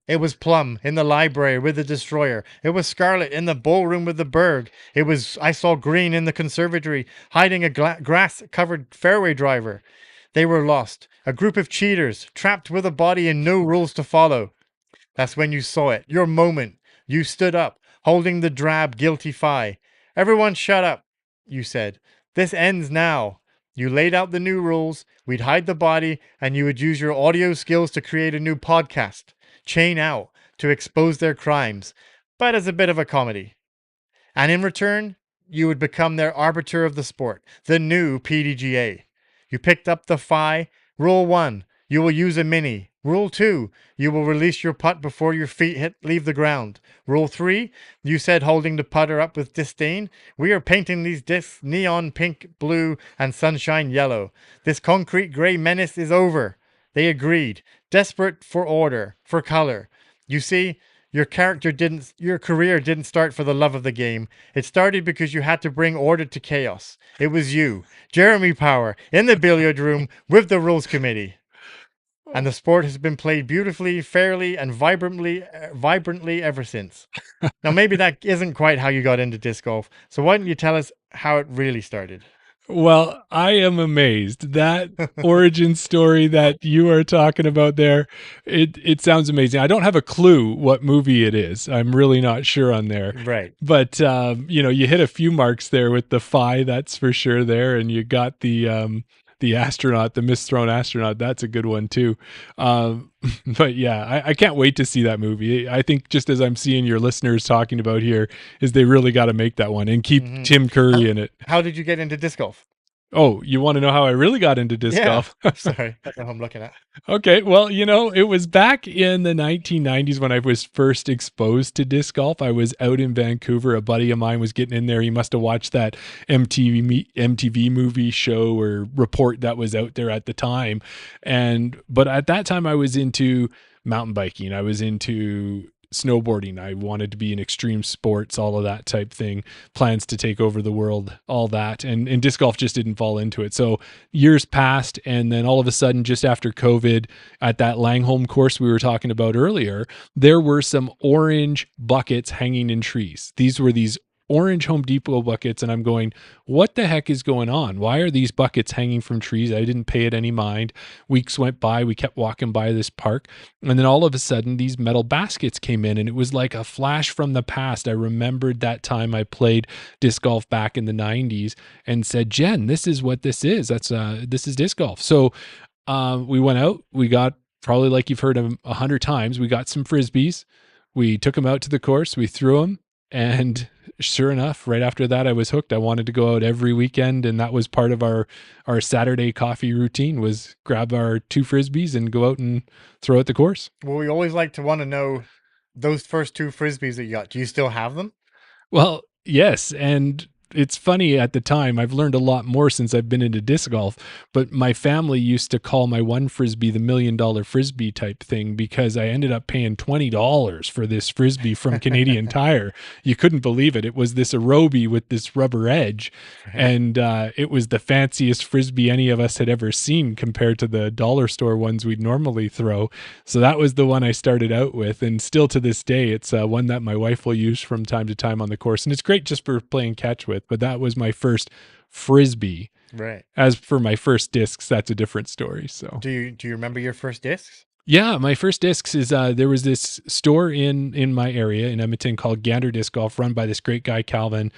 It was Plum in the library with the destroyer. It was Scarlet in the ballroom with the Berg. I saw Green in the conservatory, hiding a grass-covered fairway driver. They were lost. A group of cheaters, trapped with a body and no rules to follow. That's when you saw it. Your moment. You stood up, holding the drab, guilty Phi. "Everyone shut up," you said. "This ends now." You laid out the new rules, we'd hide the body, and you would use your audio skills to create a new podcast, Chain Out, to expose their crimes, but as a bit of a comedy. And in return, you would become their arbiter of the sport, the new PDGA. You picked up the Phi. Rule 1, you will use a mini. Rule 2, you will release your putt before your feet leave the ground. Rule 3, you said, holding the putter up with disdain, "We are painting these discs neon pink, blue, and sunshine yellow. This concrete gray menace is over." They agreed, desperate for order, for color. You see, your career didn't start for the love of the game. It started because you had to bring order to chaos. It was you, Jeremy Power, in the billiard room with the rules committee. And the sport has been played beautifully, fairly, and vibrantly ever since. Now, maybe that isn't quite how you got into disc golf. So why don't you tell us how it really started? Well, I am amazed. That origin story that you are talking about there, it sounds amazing. I don't have a clue what movie it is. I'm really not sure on there. Right. But you hit a few marks there with the phi, that's for sure there, and you got the astronaut, the misthrown astronaut. That's a good one too. But yeah, I can't wait to see that movie. I think just as I'm seeing your listeners talking about here, is they really got to make that one and keep Tim Curry in it. How did you get into disc golf? Oh, you want to know how I really got into disc golf? Sorry, that's what I'm looking at. Okay, well, it was back in the 1990s when I was first exposed to disc golf. I was out in Vancouver. A buddy of mine was getting in there. He must have watched that MTV movie show or report that was out there at the time. But at that time, I was into mountain biking. I was into snowboarding. I wanted to be in extreme sports, all of that type thing, plans to take over the world, all that. And disc golf just didn't fall into it. So years passed. And then all of a sudden, just after COVID, at that Langholm course we were talking about earlier, there were some orange buckets hanging in trees. These were these orange Home Depot buckets, and I'm going, what the heck is going on? Why are these buckets hanging from trees? I didn't pay it any mind. Weeks went by, we kept walking by this park, and then all of a sudden these metal baskets came in, and it was like a flash from the past. I remembered that time I played disc golf back in the 90s and said, Jen, this is what this is. This is disc golf. So we went out, we got, probably like you've heard 100 times, we got some Frisbees. We took them out to the course, we threw them, and sure enough, right after that, I was hooked. I wanted to go out every weekend, and that was part of our Saturday coffee routine, was grab our 2 Frisbees and go out and throw at the course. Well, we always like to want to know those first 2 Frisbees that you got. Do you still have them? Well, yes, and it's funny at the time. I've learned a lot more since I've been into disc golf, but my family used to call my one Frisbee the $1 million Frisbee type thing because I ended up paying $20 for this Frisbee from Canadian Tire. You couldn't believe it. It was this Aerobie with this rubber edge, and it was the fanciest Frisbee any of us had ever seen compared to the dollar store ones we'd normally throw. So that was the one I started out with, and still to this day, it's one that my wife will use from time to time on the course, and it's great just for playing catch with. But that was my first Frisbee. Right. As for my first discs, that's a different story. So do you remember your first discs? Yeah, my first discs is there was this store in my area in Edmonton called Gander Disc Golf, run by this great guy Calvin.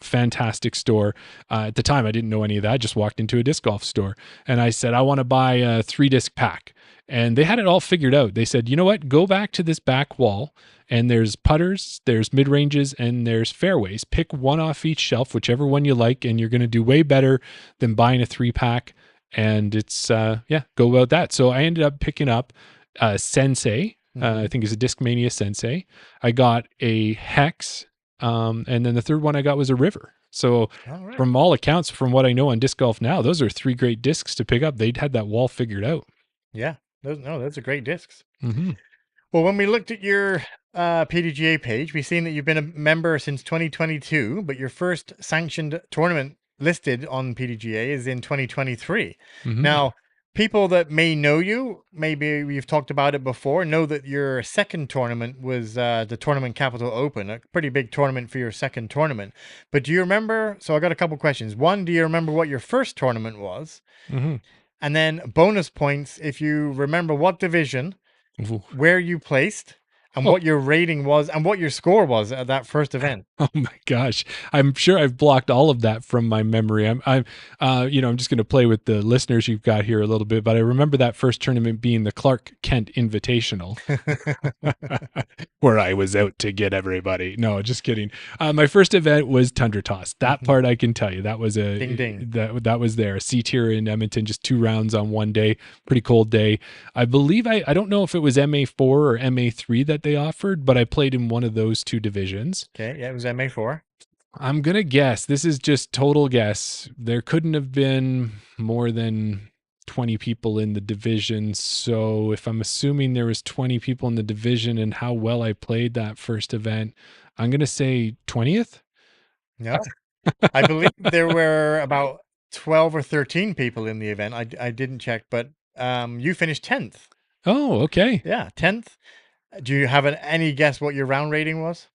Fantastic store. At the time, I didn't know any of that. I just walked into a disc golf store and I said, I want to buy a 3-disc pack. And they had it all figured out. They said, you know what? Go back to this back wall, and there's putters, there's mid-ranges, and there's fairways. Pick one off each shelf, whichever one you like, and you're going to do way better than buying a 3-pack. And it's, go about that. So I ended up picking up Sensei, I think it's a Discmania Sensei. I got a Hex, and then the third one I got was a River. So from all accounts, from what I know on disc golf now, those are 3 great discs to pick up. They'd had that wall figured out. Yeah. Those are great discs. Mm-hmm. Well, when we looked at your PDGA page, we've seen that you've been a member since 2022, but your first sanctioned tournament listed on PDGA is in 2023. Mm-hmm. Now, people that may know you, maybe we've talked about it before, know that your second tournament was the Tournament Capital Open, a pretty big tournament for your second tournament. But do you remember? So I got a couple questions. One, do you remember what your first tournament was? Mm-hmm. And then bonus points if you remember what division, where you placed, and what your rating was, and what your score was at that first event. Oh my gosh. I'm sure I've blocked all of that from my memory. I'm just going to play with the listeners you've got here a little bit, but I remember that first tournament being the Clark Kent Invitational, where I was out to get everybody. No, just kidding. My first event was Tundra Toss. That part I can tell you. That was a ding ding. That was there. A C tier in Edmonton, just 2 rounds on one day. Pretty cold day. I believe I don't know if it was MA4 or MA3 that they offered, but I played in one of those 2 divisions. Okay, yeah, it was MA4. I'm going to guess. This is just total guess. There couldn't have been more than 20 people in the division. So if I'm assuming there was 20 people in the division and how well I played that first event, I'm going to say 20th. No, I believe there were about 12 or 13 people in the event. I didn't check, but you finished 10th. Oh, okay. Yeah, 10th. Do you have any guess what your round rating was?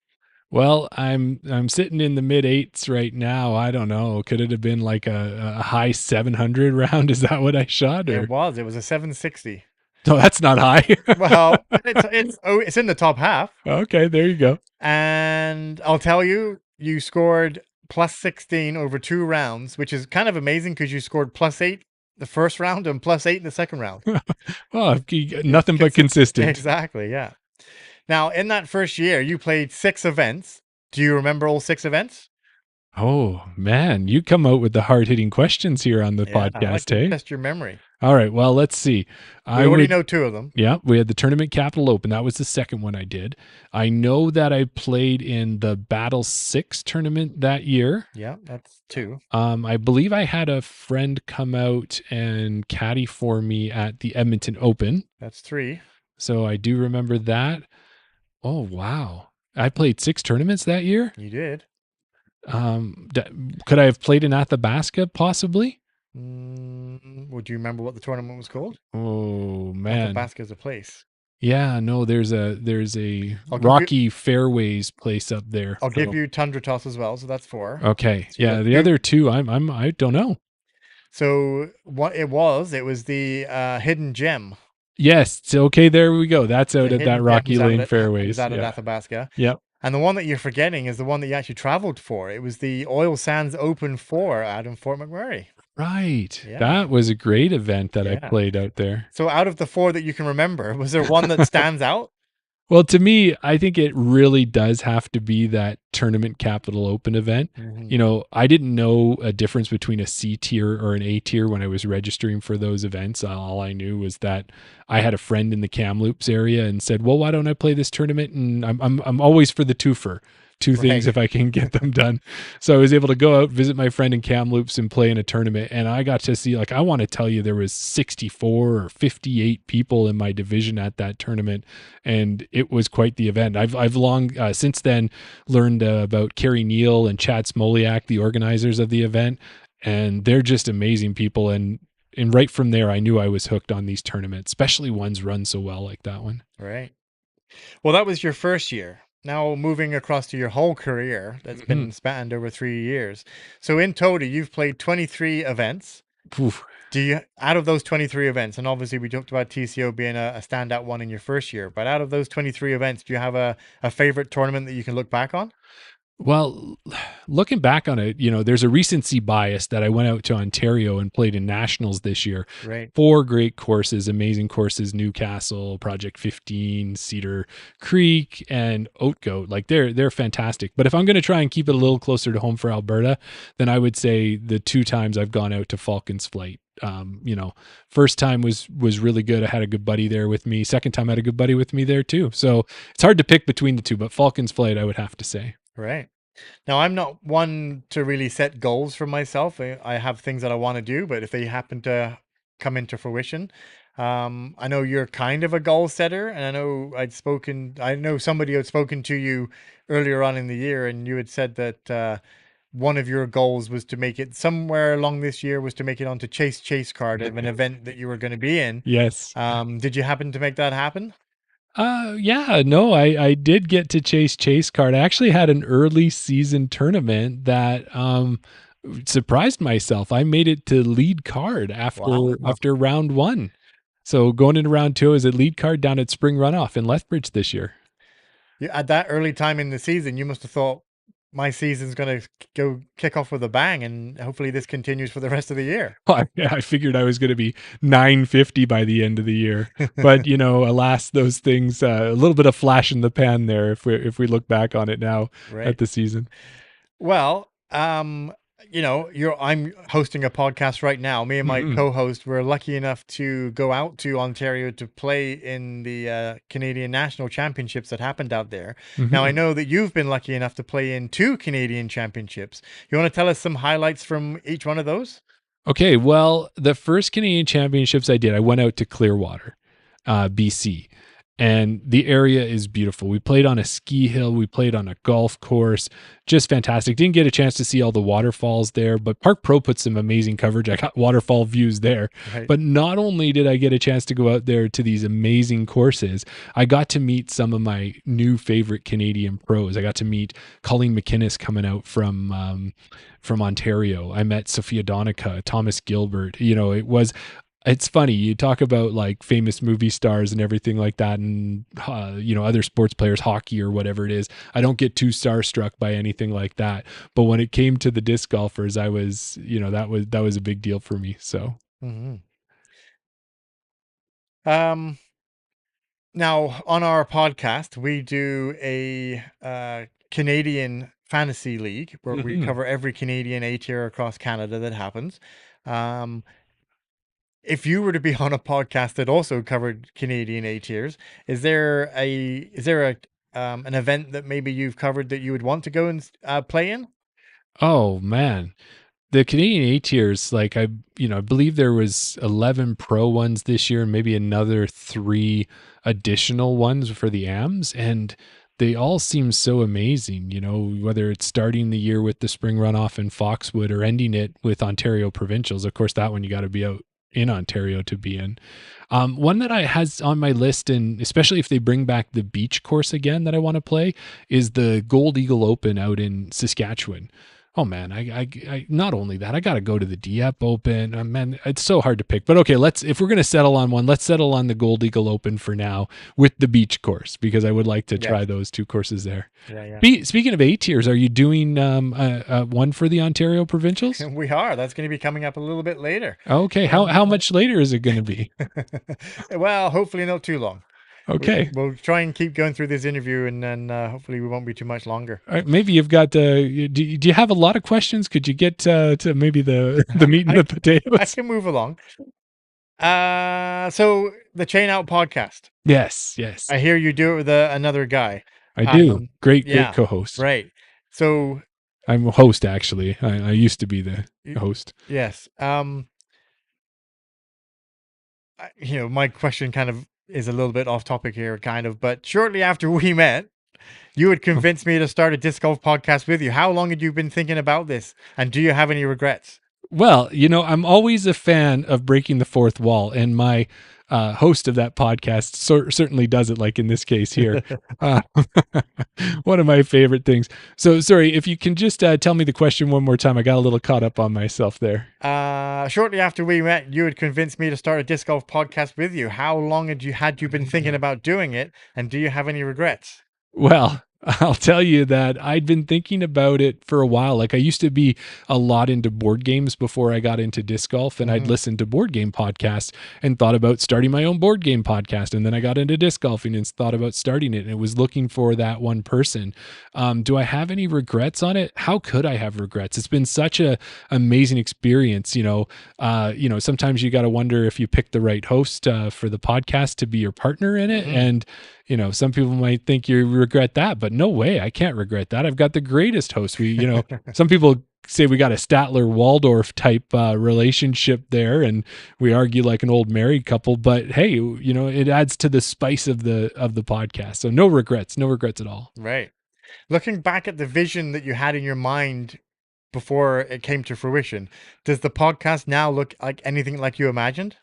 Well, I'm sitting in the mid eights right now. I don't know. Could it have been like a high 700 round? Is that what I shot? Or It was a 760. no, that's not high. Well, it's in the top half. Okay, there you go. And I'll tell you, you scored plus 16 over 2 rounds, which is kind of amazing because you scored plus 8 the first round and plus 8 in the second round. Well, nothing but consistent. Exactly, yeah. Now, in that first year, you played 6 events. Do you remember all 6 events? Oh, man, you come out with the hard-hitting questions here on the I like podcast, to hey? test your memory. All right, well, let's see. We already know 2 of them. Yeah, we had the Tournament Capital Open. That was the second one I did. I know that I played in the Battle 6 tournament that year. Yeah, that's 2. I believe I had a friend come out and caddy for me at the Edmonton Open. That's 3. So I do remember that. Oh, wow. I played 6 tournaments that year. You did. Could I have played in Athabasca possibly? Would you remember what the tournament was called? Oh, man. Athabasca is a place. Yeah, no, there's a I'll give Rocky Fairways place up there. I'll give you Tundra Toss as well, so that's 4. Okay. So you Yeah, got the 2. other 2 I don't know. So what it was the Hidden Gem. Yes. So, okay, there we go. That's out The at Hidden that Gem Rocky was out Lane at- Fairways. was out at Yeah. Athabasca. Yep. And the one that you're forgetting is the one that you actually traveled for. It was the Oil Sands Open 4 out in Fort McMurray. Right. Yeah. That was a great event that I Yeah. played out there. So out of the 4 that you can remember, was there one that stands out? Well, to me, I think it really does have to be that Tournament Capital Open event. Mhm. You know, I didn't know a difference between a C tier or an A tier when I was registering for those events. All I knew was that I had a friend in the Kamloops area and said, "Well, why don't I play this tournament?" And I'm always for the twofer. 2 things Right. if I can get them done. So I was able to go out, visit my friend in Kamloops and play in a tournament. And I got to see, like, I want to tell you, there was 64 or 58 people in my division at that tournament. And it was quite the event. I've long since then learned about Kerry Neal and Chad Smoliak, the organizers of the event. And they're just amazing people. And right from there, I knew I was hooked on these tournaments, especially ones run so well like that one. Right. Well, that was your first year. Now moving across to your whole career that's been spanned over 3 years. So in total, you've played 23 events. Oof. Do you, out of those 23 events, and obviously we talked about TCO being a standout one in your first year, but out of those 23 events, do you have a favorite tournament that you can look back on? Well, looking back on it, you know, there's a recency bias that I went out to Ontario and played in nationals this year. Right. 4 great courses, amazing courses: Newcastle, Project 15, Cedar Creek, and Oatgoat. Like they're fantastic. But if I'm going to try and keep it a little closer to home for Alberta, then I would say the 2 times I've gone out to Falcons Flight. You know, first time was really good. I had a good buddy there with me. Second time I had a good buddy with me there too. So it's hard to pick between the 2, but Falcons Flight, I would have to say. Right. Now, I'm not one to really set goals for myself. I have things that I want to do, but if they happen to come into fruition, I know you're kind of a goal setter, and I know somebody had spoken to you earlier on in the year, and you had said that one of your goals was to make it somewhere along this year was to make it onto Chase card of an event that you were going to be in. Yes. Did you happen to make that happen? Yeah, no, I did get to Chase card. I actually had an early season tournament that surprised myself. I made it to lead card after round 1. So going into round 2, I was at lead card down at Spring Runoff in Lethbridge this year. At that early time in the season, you must have thought, my season's going to go kick off with a bang, and hopefully this continues for the rest of the year. Well, I figured I was going to be 950 by the end of the year, but you know, alas, those things, a little bit of flash in the pan there if we look back on it now at the season. Well, you know, I'm hosting a podcast right now. Me and my co-host were lucky enough to go out to Ontario to play in the Canadian National Championships that happened out there. Now, I know that you've been lucky enough to play in 2 Canadian Championships. You want to tell us some highlights from each one of those? Okay, well, the first Canadian Championships I did, I went out to Clearwater, BC. and the area is beautiful. We played on a ski hill, we played on a golf course, just fantastic. Didn't get a chance to see all the waterfalls there, but Park Pro put some amazing coverage. I got waterfall views there. Right. But not only did I get a chance to go out there to these amazing courses, I got to meet some of my new favorite Canadian pros. I got to meet Colleen McInnes coming out from Ontario. I met Sophia Donica, Thomas Gilbert. It's funny, you talk about like famous movie stars and everything like that, and other sports players, hockey or whatever it is. I don't get too starstruck by anything like that, but when it came to the disc golfers, I was, that was a big deal for me. So now on our podcast we do a Canadian fantasy league where we cover every Canadian A tier across Canada that happens. If you were to be on a podcast that also covered Canadian A tiers, is there an event that maybe you've covered that you would want to go and play in? Oh man, the Canadian A tiers, like I believe there was 11 pro ones this year and maybe another 3 additional ones for the AMs, and they all seem so amazing, whether it's starting the year with the spring runoff in Foxwood or ending it with Ontario provincials. Of course, that one you got to be out in Ontario to be in. One that I has on my list, and especially if they bring back the beach course again that I want to play, is the Gold Eagle Open out in Saskatchewan. Oh man, I not only that, I got to go to the Dieppe Open. Man, it's so hard to pick. But okay, if we're going to settle on one, let's settle on the Gold Eagle Open for now with the beach course, because I would like to try those 2 courses there. Yeah. Speaking of A tiers, are you doing one for the Ontario provincials? We are. That's going to be coming up a little bit later. Okay, how much later is it going to be? Well, hopefully not too long. Okay. We'll try and keep going through this interview, and then hopefully we won't be too much longer. All right, maybe you've got. Do you have a lot of questions? Could you get to maybe the meat and the potatoes? I can move along. So the Chain Out podcast. Yes. I hear you do it with another guy. I do. Great co-host. Right. So I'm a host, actually. I used to be the host. Yes. My question kind of is a little bit off topic here, but shortly after we met, you had convinced me to start a disc golf podcast with you. How long had you been thinking about this? And do you have any regrets? Well, I'm always a fan of breaking the fourth wall, and my host of that podcast certainly does it, like in this case here. One of my favorite things. So, sorry, if you can just tell me the question one more time. I got a little caught up on myself there. Shortly after we met, you had convinced me to start a disc golf podcast with you. How long had you been thinking about doing it? And do you have any regrets? Well, I'll tell you that I'd been thinking about it for a while. Like I used to be a lot into board games before I got into disc golf, and I'd listened to board game podcasts and thought about starting my own board game podcast. And then I got into disc golfing and thought about starting it, and it was looking for that one person. Do I have any regrets on it? How could I have regrets? It's been such a amazing experience. Sometimes you got to wonder if you picked the right host for the podcast to be your partner in it. And some people might think you regret that, but no way. I can't regret that. I've got the greatest host. Some people say we got a Statler-Waldorf type relationship there, and we argue like an old married couple, but hey, it adds to the spice of the podcast. So no regrets at all. Right. Looking back at the vision that you had in your mind before it came to fruition, does the podcast now look like anything like you imagined?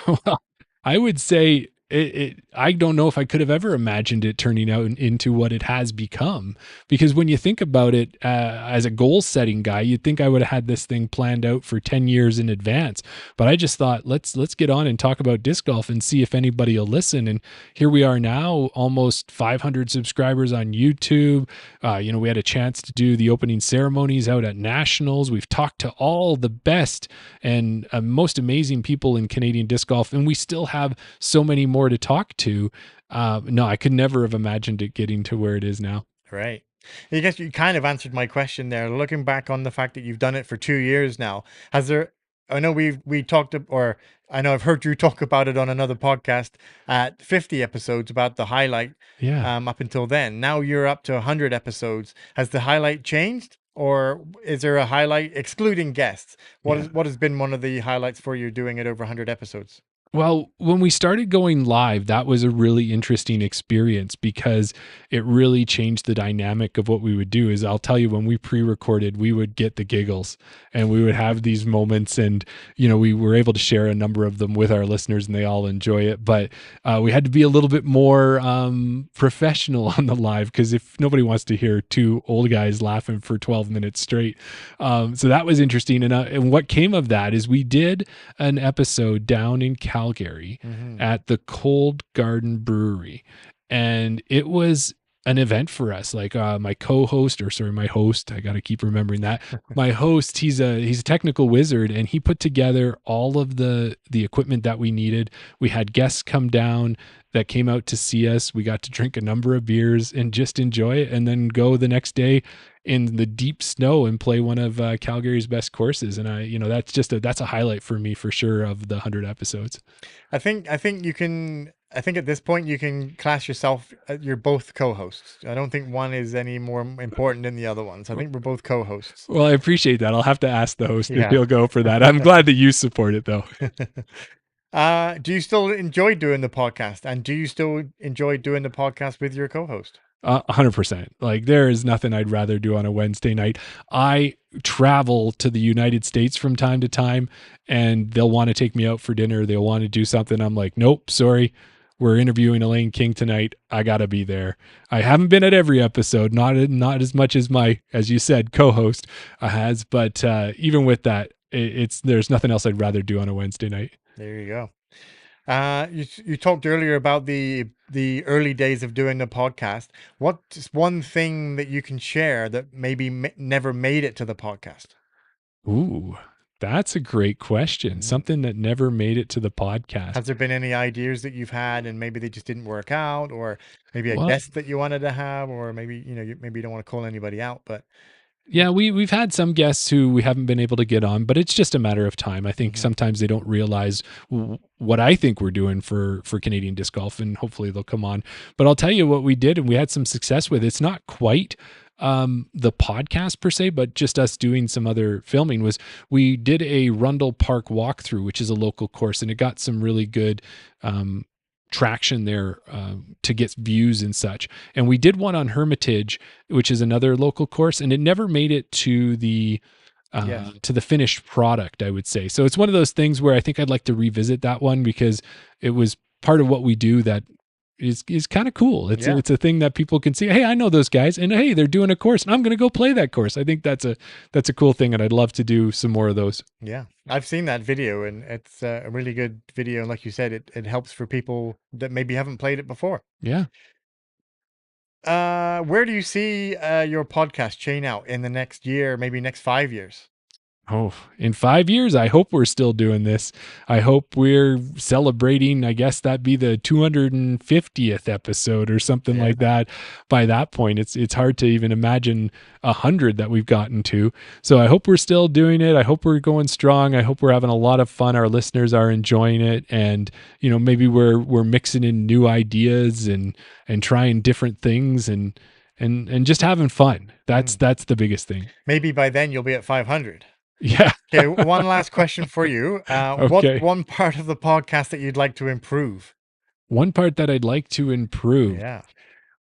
Well, I would say I don't know if I could have ever imagined it turning out into what it has become, because when you think about it, as a goal setting guy, you'd think I would have had this thing planned out for 10 years in advance, but I just thought, let's get on and talk about disc golf and see if anybody will listen. And here we are now, almost 500 subscribers on YouTube. We had a chance to do the opening ceremonies out at nationals. We've talked to all the best and most amazing people in Canadian disc golf, and we still have so many more to talk to. No, I could never have imagined it getting to where it is now. Right. I guess you kind of answered my question there. Looking back on the fact that you've done it for 2 years now, I know we talked, or I know I've heard you talk about it on another podcast at 50 episodes about the highlight. Yeah. Up until then, now you're up to 100 episodes. Has the highlight changed, or is there a highlight excluding guests? What has been one of the highlights for you doing it over 100 episodes? Well, when we started going live, that was a really interesting experience because it really changed the dynamic of what we would do. Is I'll tell you, when we pre-recorded, we would get the giggles and we would have these moments, and we were able to share a number of them with our listeners, and they all enjoy it. But we had to be a little bit more professional on the live, because if nobody wants to hear two old guys laughing for 12 minutes straight, so that was interesting. And what came of that is we did an episode down in Calgary at the Cold Garden Brewery, and it was an event for us. Like my co-host, or sorry, my host, I got to keep remembering that. My host, he's a technical wizard, and he put together all of the equipment that we needed. We had guests come down that came out to see us. We got to drink a number of beers and just enjoy it, and then go the next day in the deep snow and play one of Calgary's best courses. And that's a highlight for me for sure of the 100 episodes. I think you can. I think at this point you can class yourself. You're both co-hosts. I don't think one is any more important than the other one. So I think we're both co-hosts. Well, I appreciate that. I'll have to ask the host if Yeah. he'll go for that. I'm glad that you support it, though. Do you still enjoy doing the podcast? And do you still enjoy doing the podcast with your co-host? 100%. Like, there is nothing I'd rather do on a Wednesday night. I travel to the United States from time to time, and they'll want to take me out for dinner. They'll want to do something. I'm like, nope, sorry. We're interviewing Elaine King tonight. I gotta be there. I haven't been at every episode, not as much as my, as you said, co-host has, but even with that, there's nothing else I'd rather do on a Wednesday night. There you go. You talked earlier about the early days of doing the podcast. What's one thing that you can share that maybe never made it to the podcast? Ooh, that's a great question. Something that never made it to the podcast. Has there been any ideas that you've had and maybe they just didn't work out, or maybe a guest that you wanted to have, or maybe maybe you don't want to call anybody out, but yeah, we've had some guests who we haven't been able to get on, but it's just a matter of time. I think sometimes they don't realize what I think we're doing for Canadian disc golf, and hopefully they'll come on. But I'll tell you what we did, and we had some success with. It's not quite the podcast per se, but just us doing some other filming. Was we did a Rundle Park walkthrough, which is a local course, and it got some really good traction there to get views and such. And we did one on Hermitage, which is another local course, and it never made it to the finished product, I would say. So it's one of those things where I think I'd like to revisit that one, because it was part of what we do that is kind of cool. It's a thing that people can see. Hey, I know those guys, and hey, they're doing a course, and I'm going to go play that course. I think that's a cool thing, and I'd love to do some more of those. Yeah, I've seen that video, and it's a really good video. And like you said, it helps for people that maybe haven't played it before. Yeah. Where do you see your podcast chain out in the next year, maybe next 5 years? Oh, in 5 years, I hope we're still doing this. I hope we're celebrating, I guess that'd be the 250th episode or something like that. By that point, it's hard to even imagine 100 that we've gotten to. So I hope we're still doing it. I hope we're going strong. I hope we're having a lot of fun. Our listeners are enjoying it. And, maybe we're mixing in new ideas and trying different things and just having fun. That's the biggest thing. Maybe by then you'll be at 500. Yeah. Okay, one last question for you. What's one part of the podcast that you'd like to improve? One part that I'd like to improve. Yeah.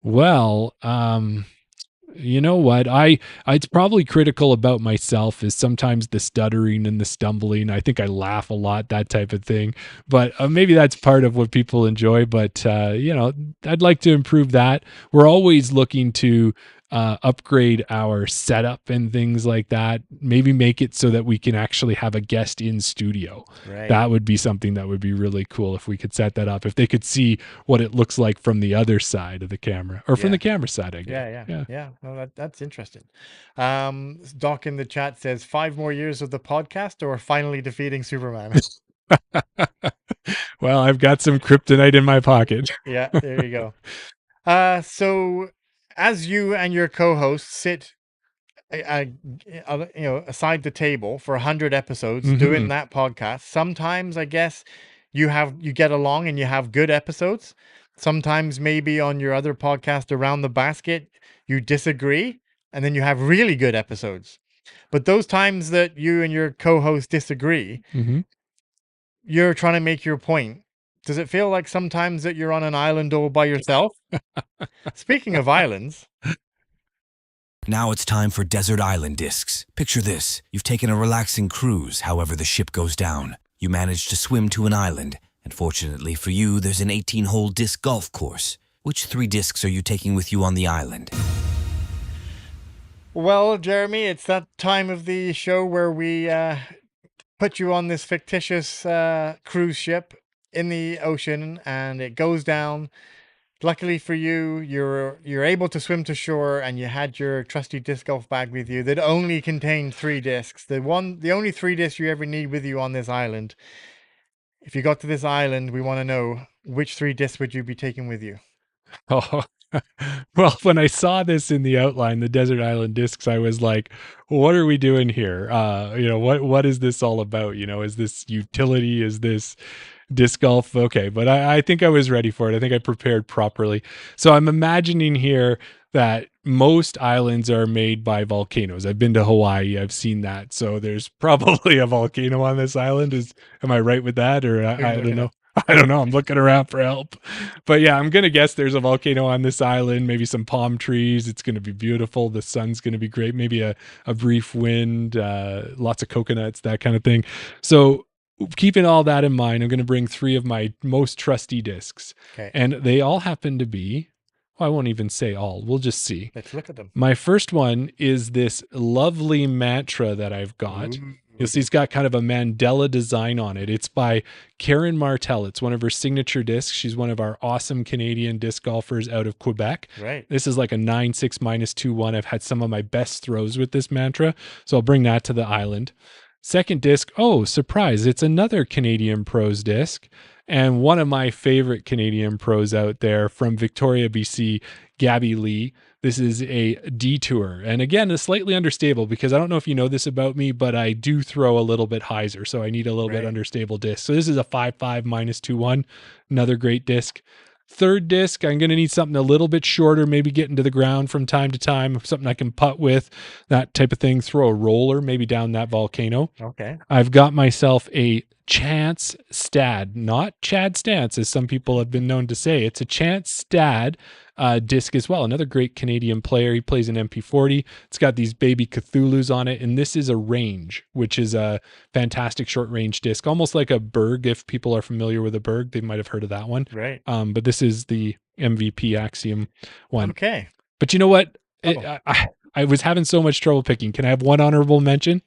Well, you know what? It's probably critical about myself is sometimes the stuttering and the stumbling. I think I laugh a lot, that type of thing. But maybe that's part of what people enjoy. But I'd like to improve that. We're always looking to upgrade our setup and things like that. Maybe make it so that we can actually have a guest in studio. Right. That would be something that would be really cool if we could set that up. If they could see what it looks like from the other side of the camera, or from the camera side, I guess. Yeah. No, that's interesting. Doc in the chat says 5 more years of the podcast or finally defeating Superman. Well, I've got some kryptonite in my pocket. Yeah, there you go. So as you and your co-host sit aside the table for 100 episodes doing that podcast, sometimes I guess you get along and you have good episodes. Sometimes maybe on your other podcast, Around the Basket, you disagree and then you have really good episodes. But those times that you and your co-host disagree, you're trying to make your point, does it feel like sometimes that you're on an island all by yourself? Speaking of islands, Now it's time for desert island discs. Picture this. You've taken a relaxing cruise, however the ship goes down. You manage to swim to an island, and fortunately for you, there's an 18-hole disc golf course. Which 3 discs are you taking with you on the island? well, Jeremy, it's that time of the show where we put you on this fictitious cruise ship in the ocean, and it goes down. Luckily for you, you're able to swim to shore, and you had your trusty disc golf bag with you that only contained 3 discs. The only 3 discs you ever need with you on this island. If you got to this island, we want to know which 3 discs would you be taking with you? Oh, well, when I saw this in the outline, the desert island discs, I was like, what are we doing here? What is this all about? Is this utility? Is this disc golf? Okay, but I think I was ready for it. I think I prepared properly. So I'm imagining here that most islands are made by volcanoes. I've been to Hawaii. I've seen that. So there's probably a volcano on this island. Am I right with that? Or I don't know. I don't know. I'm looking around for help. But yeah, I'm going to guess there's a volcano on this island, maybe some palm trees. It's going to be beautiful. The sun's going to be great. Maybe a brief wind, lots of coconuts, that kind of thing. So keeping all that in mind, I'm going to bring 3 of my most trusty discs. Okay. And they all happen to be, well, I won't even say all. We'll just see. Let's look at them. My first one is this lovely mantra that I've got. You'll see it's got kind of a Mandela design on it. It's by Karen Martel. It's one of her signature discs. She's one of our awesome Canadian disc golfers out of Quebec. Right. This is like a 9.6 -2-1. I've had some of my best throws with this mantra. So I'll bring that to the island. Second disc, oh, surprise, it's another Canadian Pros disc. And one of my favorite Canadian pros out there from Victoria, BC, Gabby Lee. This is a Detour. And again, it's slightly understable because I don't know if you know this about me, but I do throw a little bit hyzer. So I need a little bit understable disc. So this is a 5.5 -2-1, another great disc. Third disc, I'm going to need something a little bit shorter, maybe get into the ground from time to time, something I can putt with, that type of thing. Throw a roller maybe down that volcano. Okay. I've got myself a Chance Stad, not Chad Stance, as some people have been known to say. It's a Chance Stad disc as well. Another great Canadian player. He plays an MP40. It's got these baby Cthulhu's on it. And this is a range, which is a fantastic short range disc, almost like a Berg. If people are familiar with a Berg, they might have heard of that one. Right. But this is the MVP Axiom one. Okay. But you know what? I was having so much trouble picking. Can I have one honorable mention?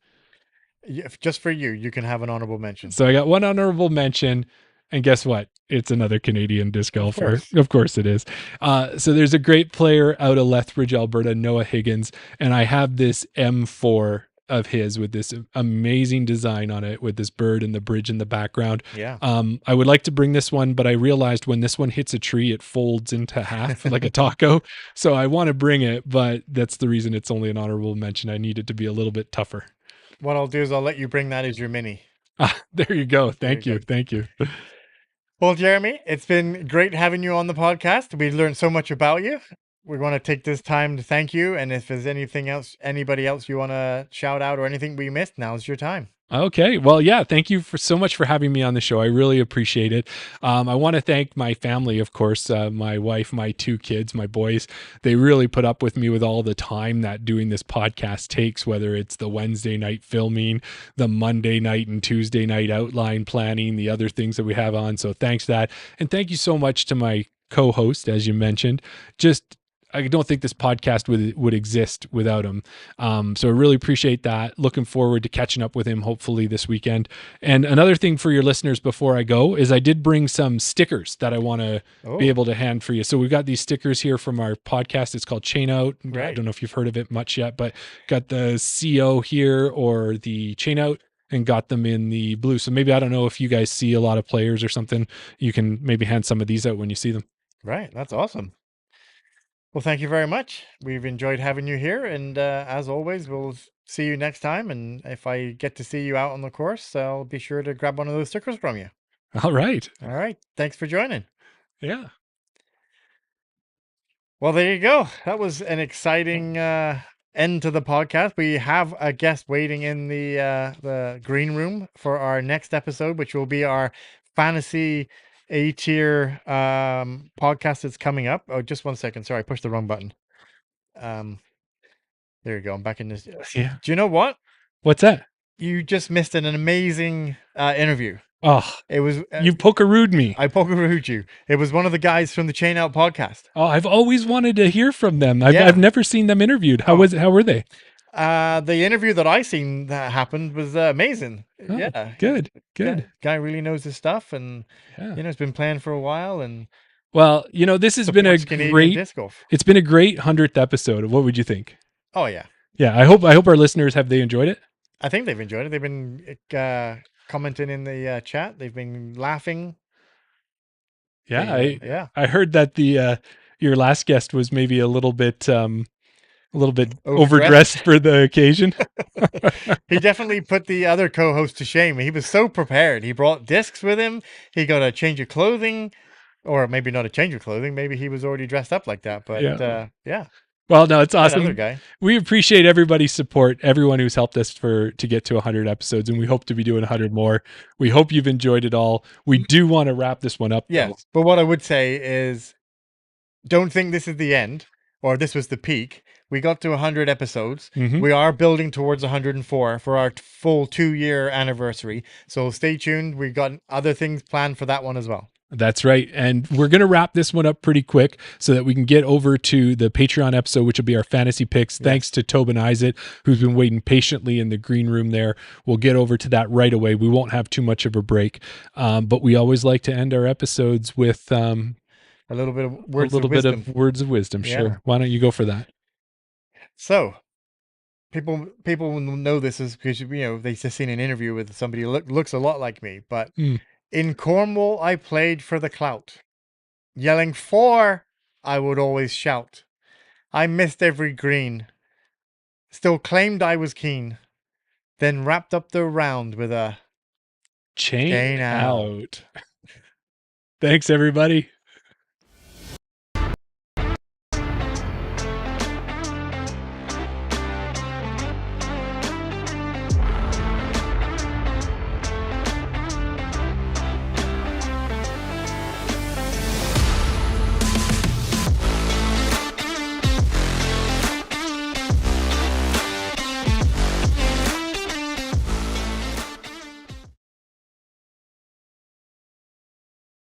Yeah, just for you, you can have an honorable mention. So I got one honorable mention, and guess what? It's another Canadian disc golfer. Of course it is. So there's a great player out of Lethbridge, Alberta, Noah Higgins, and I have this M4 of his with this amazing design on it with this bird and the bridge in the background. Yeah. I would like to bring this one, but I realized when this one hits a tree, it folds into half like a taco. So I want to bring it, but that's the reason it's only an honorable mention. I need it to be a little bit tougher. What I'll do is I'll let you bring that as your mini. There you go. Thank you. Thank you. Well, Jeremy, it's been great having you on the podcast. We learned so much about you. We want to take this time to thank you. And if there's anything else, anybody else you want to shout out or anything we missed, now's your time. Okay. Well, yeah. Thank you so much for having me on the show. I really appreciate it. I want to thank my family, of course, my wife, my 2 kids, my boys. They really put up with me with all the time that doing this podcast takes, whether it's the Wednesday night filming, the Monday night and Tuesday night outline planning, the other things that we have on. So thanks for that. And thank you so much to my co-host, as you mentioned. I don't think this podcast would exist without him. So I really appreciate that. Looking forward to catching up with him hopefully this weekend. And another thing for your listeners before I go is I did bring some stickers that I want to be able to hand for you. So we've got these stickers here from our podcast. It's called Chain Out. Right. I don't know if you've heard of it much yet, but got the CO here or the Chain Out and got them in the blue. So maybe, I don't know if you guys see a lot of players or something, you can maybe hand some of these out when you see them. Right. That's awesome. Well, thank you very much. We've enjoyed having you here. And as always, we'll see you next time. And if I get to see you out on the course, I'll be sure to grab one of those stickers from you. All right. All right. Thanks for joining. Yeah. Well, there you go. That was an exciting end to the podcast. We have a guest waiting in the green room for our next episode, which will be our fantasy A-tier podcast that's coming up. Oh, just 1 second. Sorry, I pushed the wrong button. There you go. I'm back in this. Yeah. Do you know what? What's that? You just missed an amazing interview. Oh, It was you pokerooed me. I pokerooed you. It was one of the guys from the Chain Out podcast. Oh, I've always wanted to hear from them. I've, Yeah. I've never seen them interviewed. How was it? How were they? The interview that I seen that happened was amazing. Oh, Yeah, good, good. guy really knows his stuff, and Yeah. it's been playing for a while. And Well, this has been a supports Canadian great. disc golf. It's been a great 100th episode. What would you think? Oh yeah, Yeah, I hope our listeners have they enjoyed it. I think they've enjoyed it. They've been commenting in the chat. They've been laughing. Yeah, I heard that the your last guest was maybe a little bit overdressed for the occasion. He definitely put the other co-host to shame. He was so prepared. He brought discs with him. He got a change of clothing, or maybe not a change of clothing. Maybe he was already dressed up like that. But yeah. Well, no, it's That awesome. other guy. We appreciate everybody's support, everyone who's helped us to get to 100 episodes, and we hope to be doing 100 more. We hope you've enjoyed it all. We do want to wrap this one up. Yes, though. but what I would say is, don't think this is the end or this was the peak. We got to 100 episodes. Mhm. We are building towards 104 for our full 2-year anniversary. So stay tuned. We got other things planned for that one as well. That's right. And we're going to wrap this one up pretty quick so that we can get over to the Patreon episode, which will be our fantasy picks. Yes. Thanks to Tobin Isaac, who's been waiting patiently in the green room there. We'll get over to that right away. We won't have too much of a break. But we always like to end our episodes with A little bit of words of wisdom. words of wisdom. Yeah. Sure. Why don't you go for that? So people will know this is because they just seen an interview with somebody who looks a lot like me. But in Cornwall, I played for the clout. Yelling 4, I would always shout. I missed every green. Still claimed I was keen. Then wrapped up the round with a Chain Chain out. out. Thanks, everybody.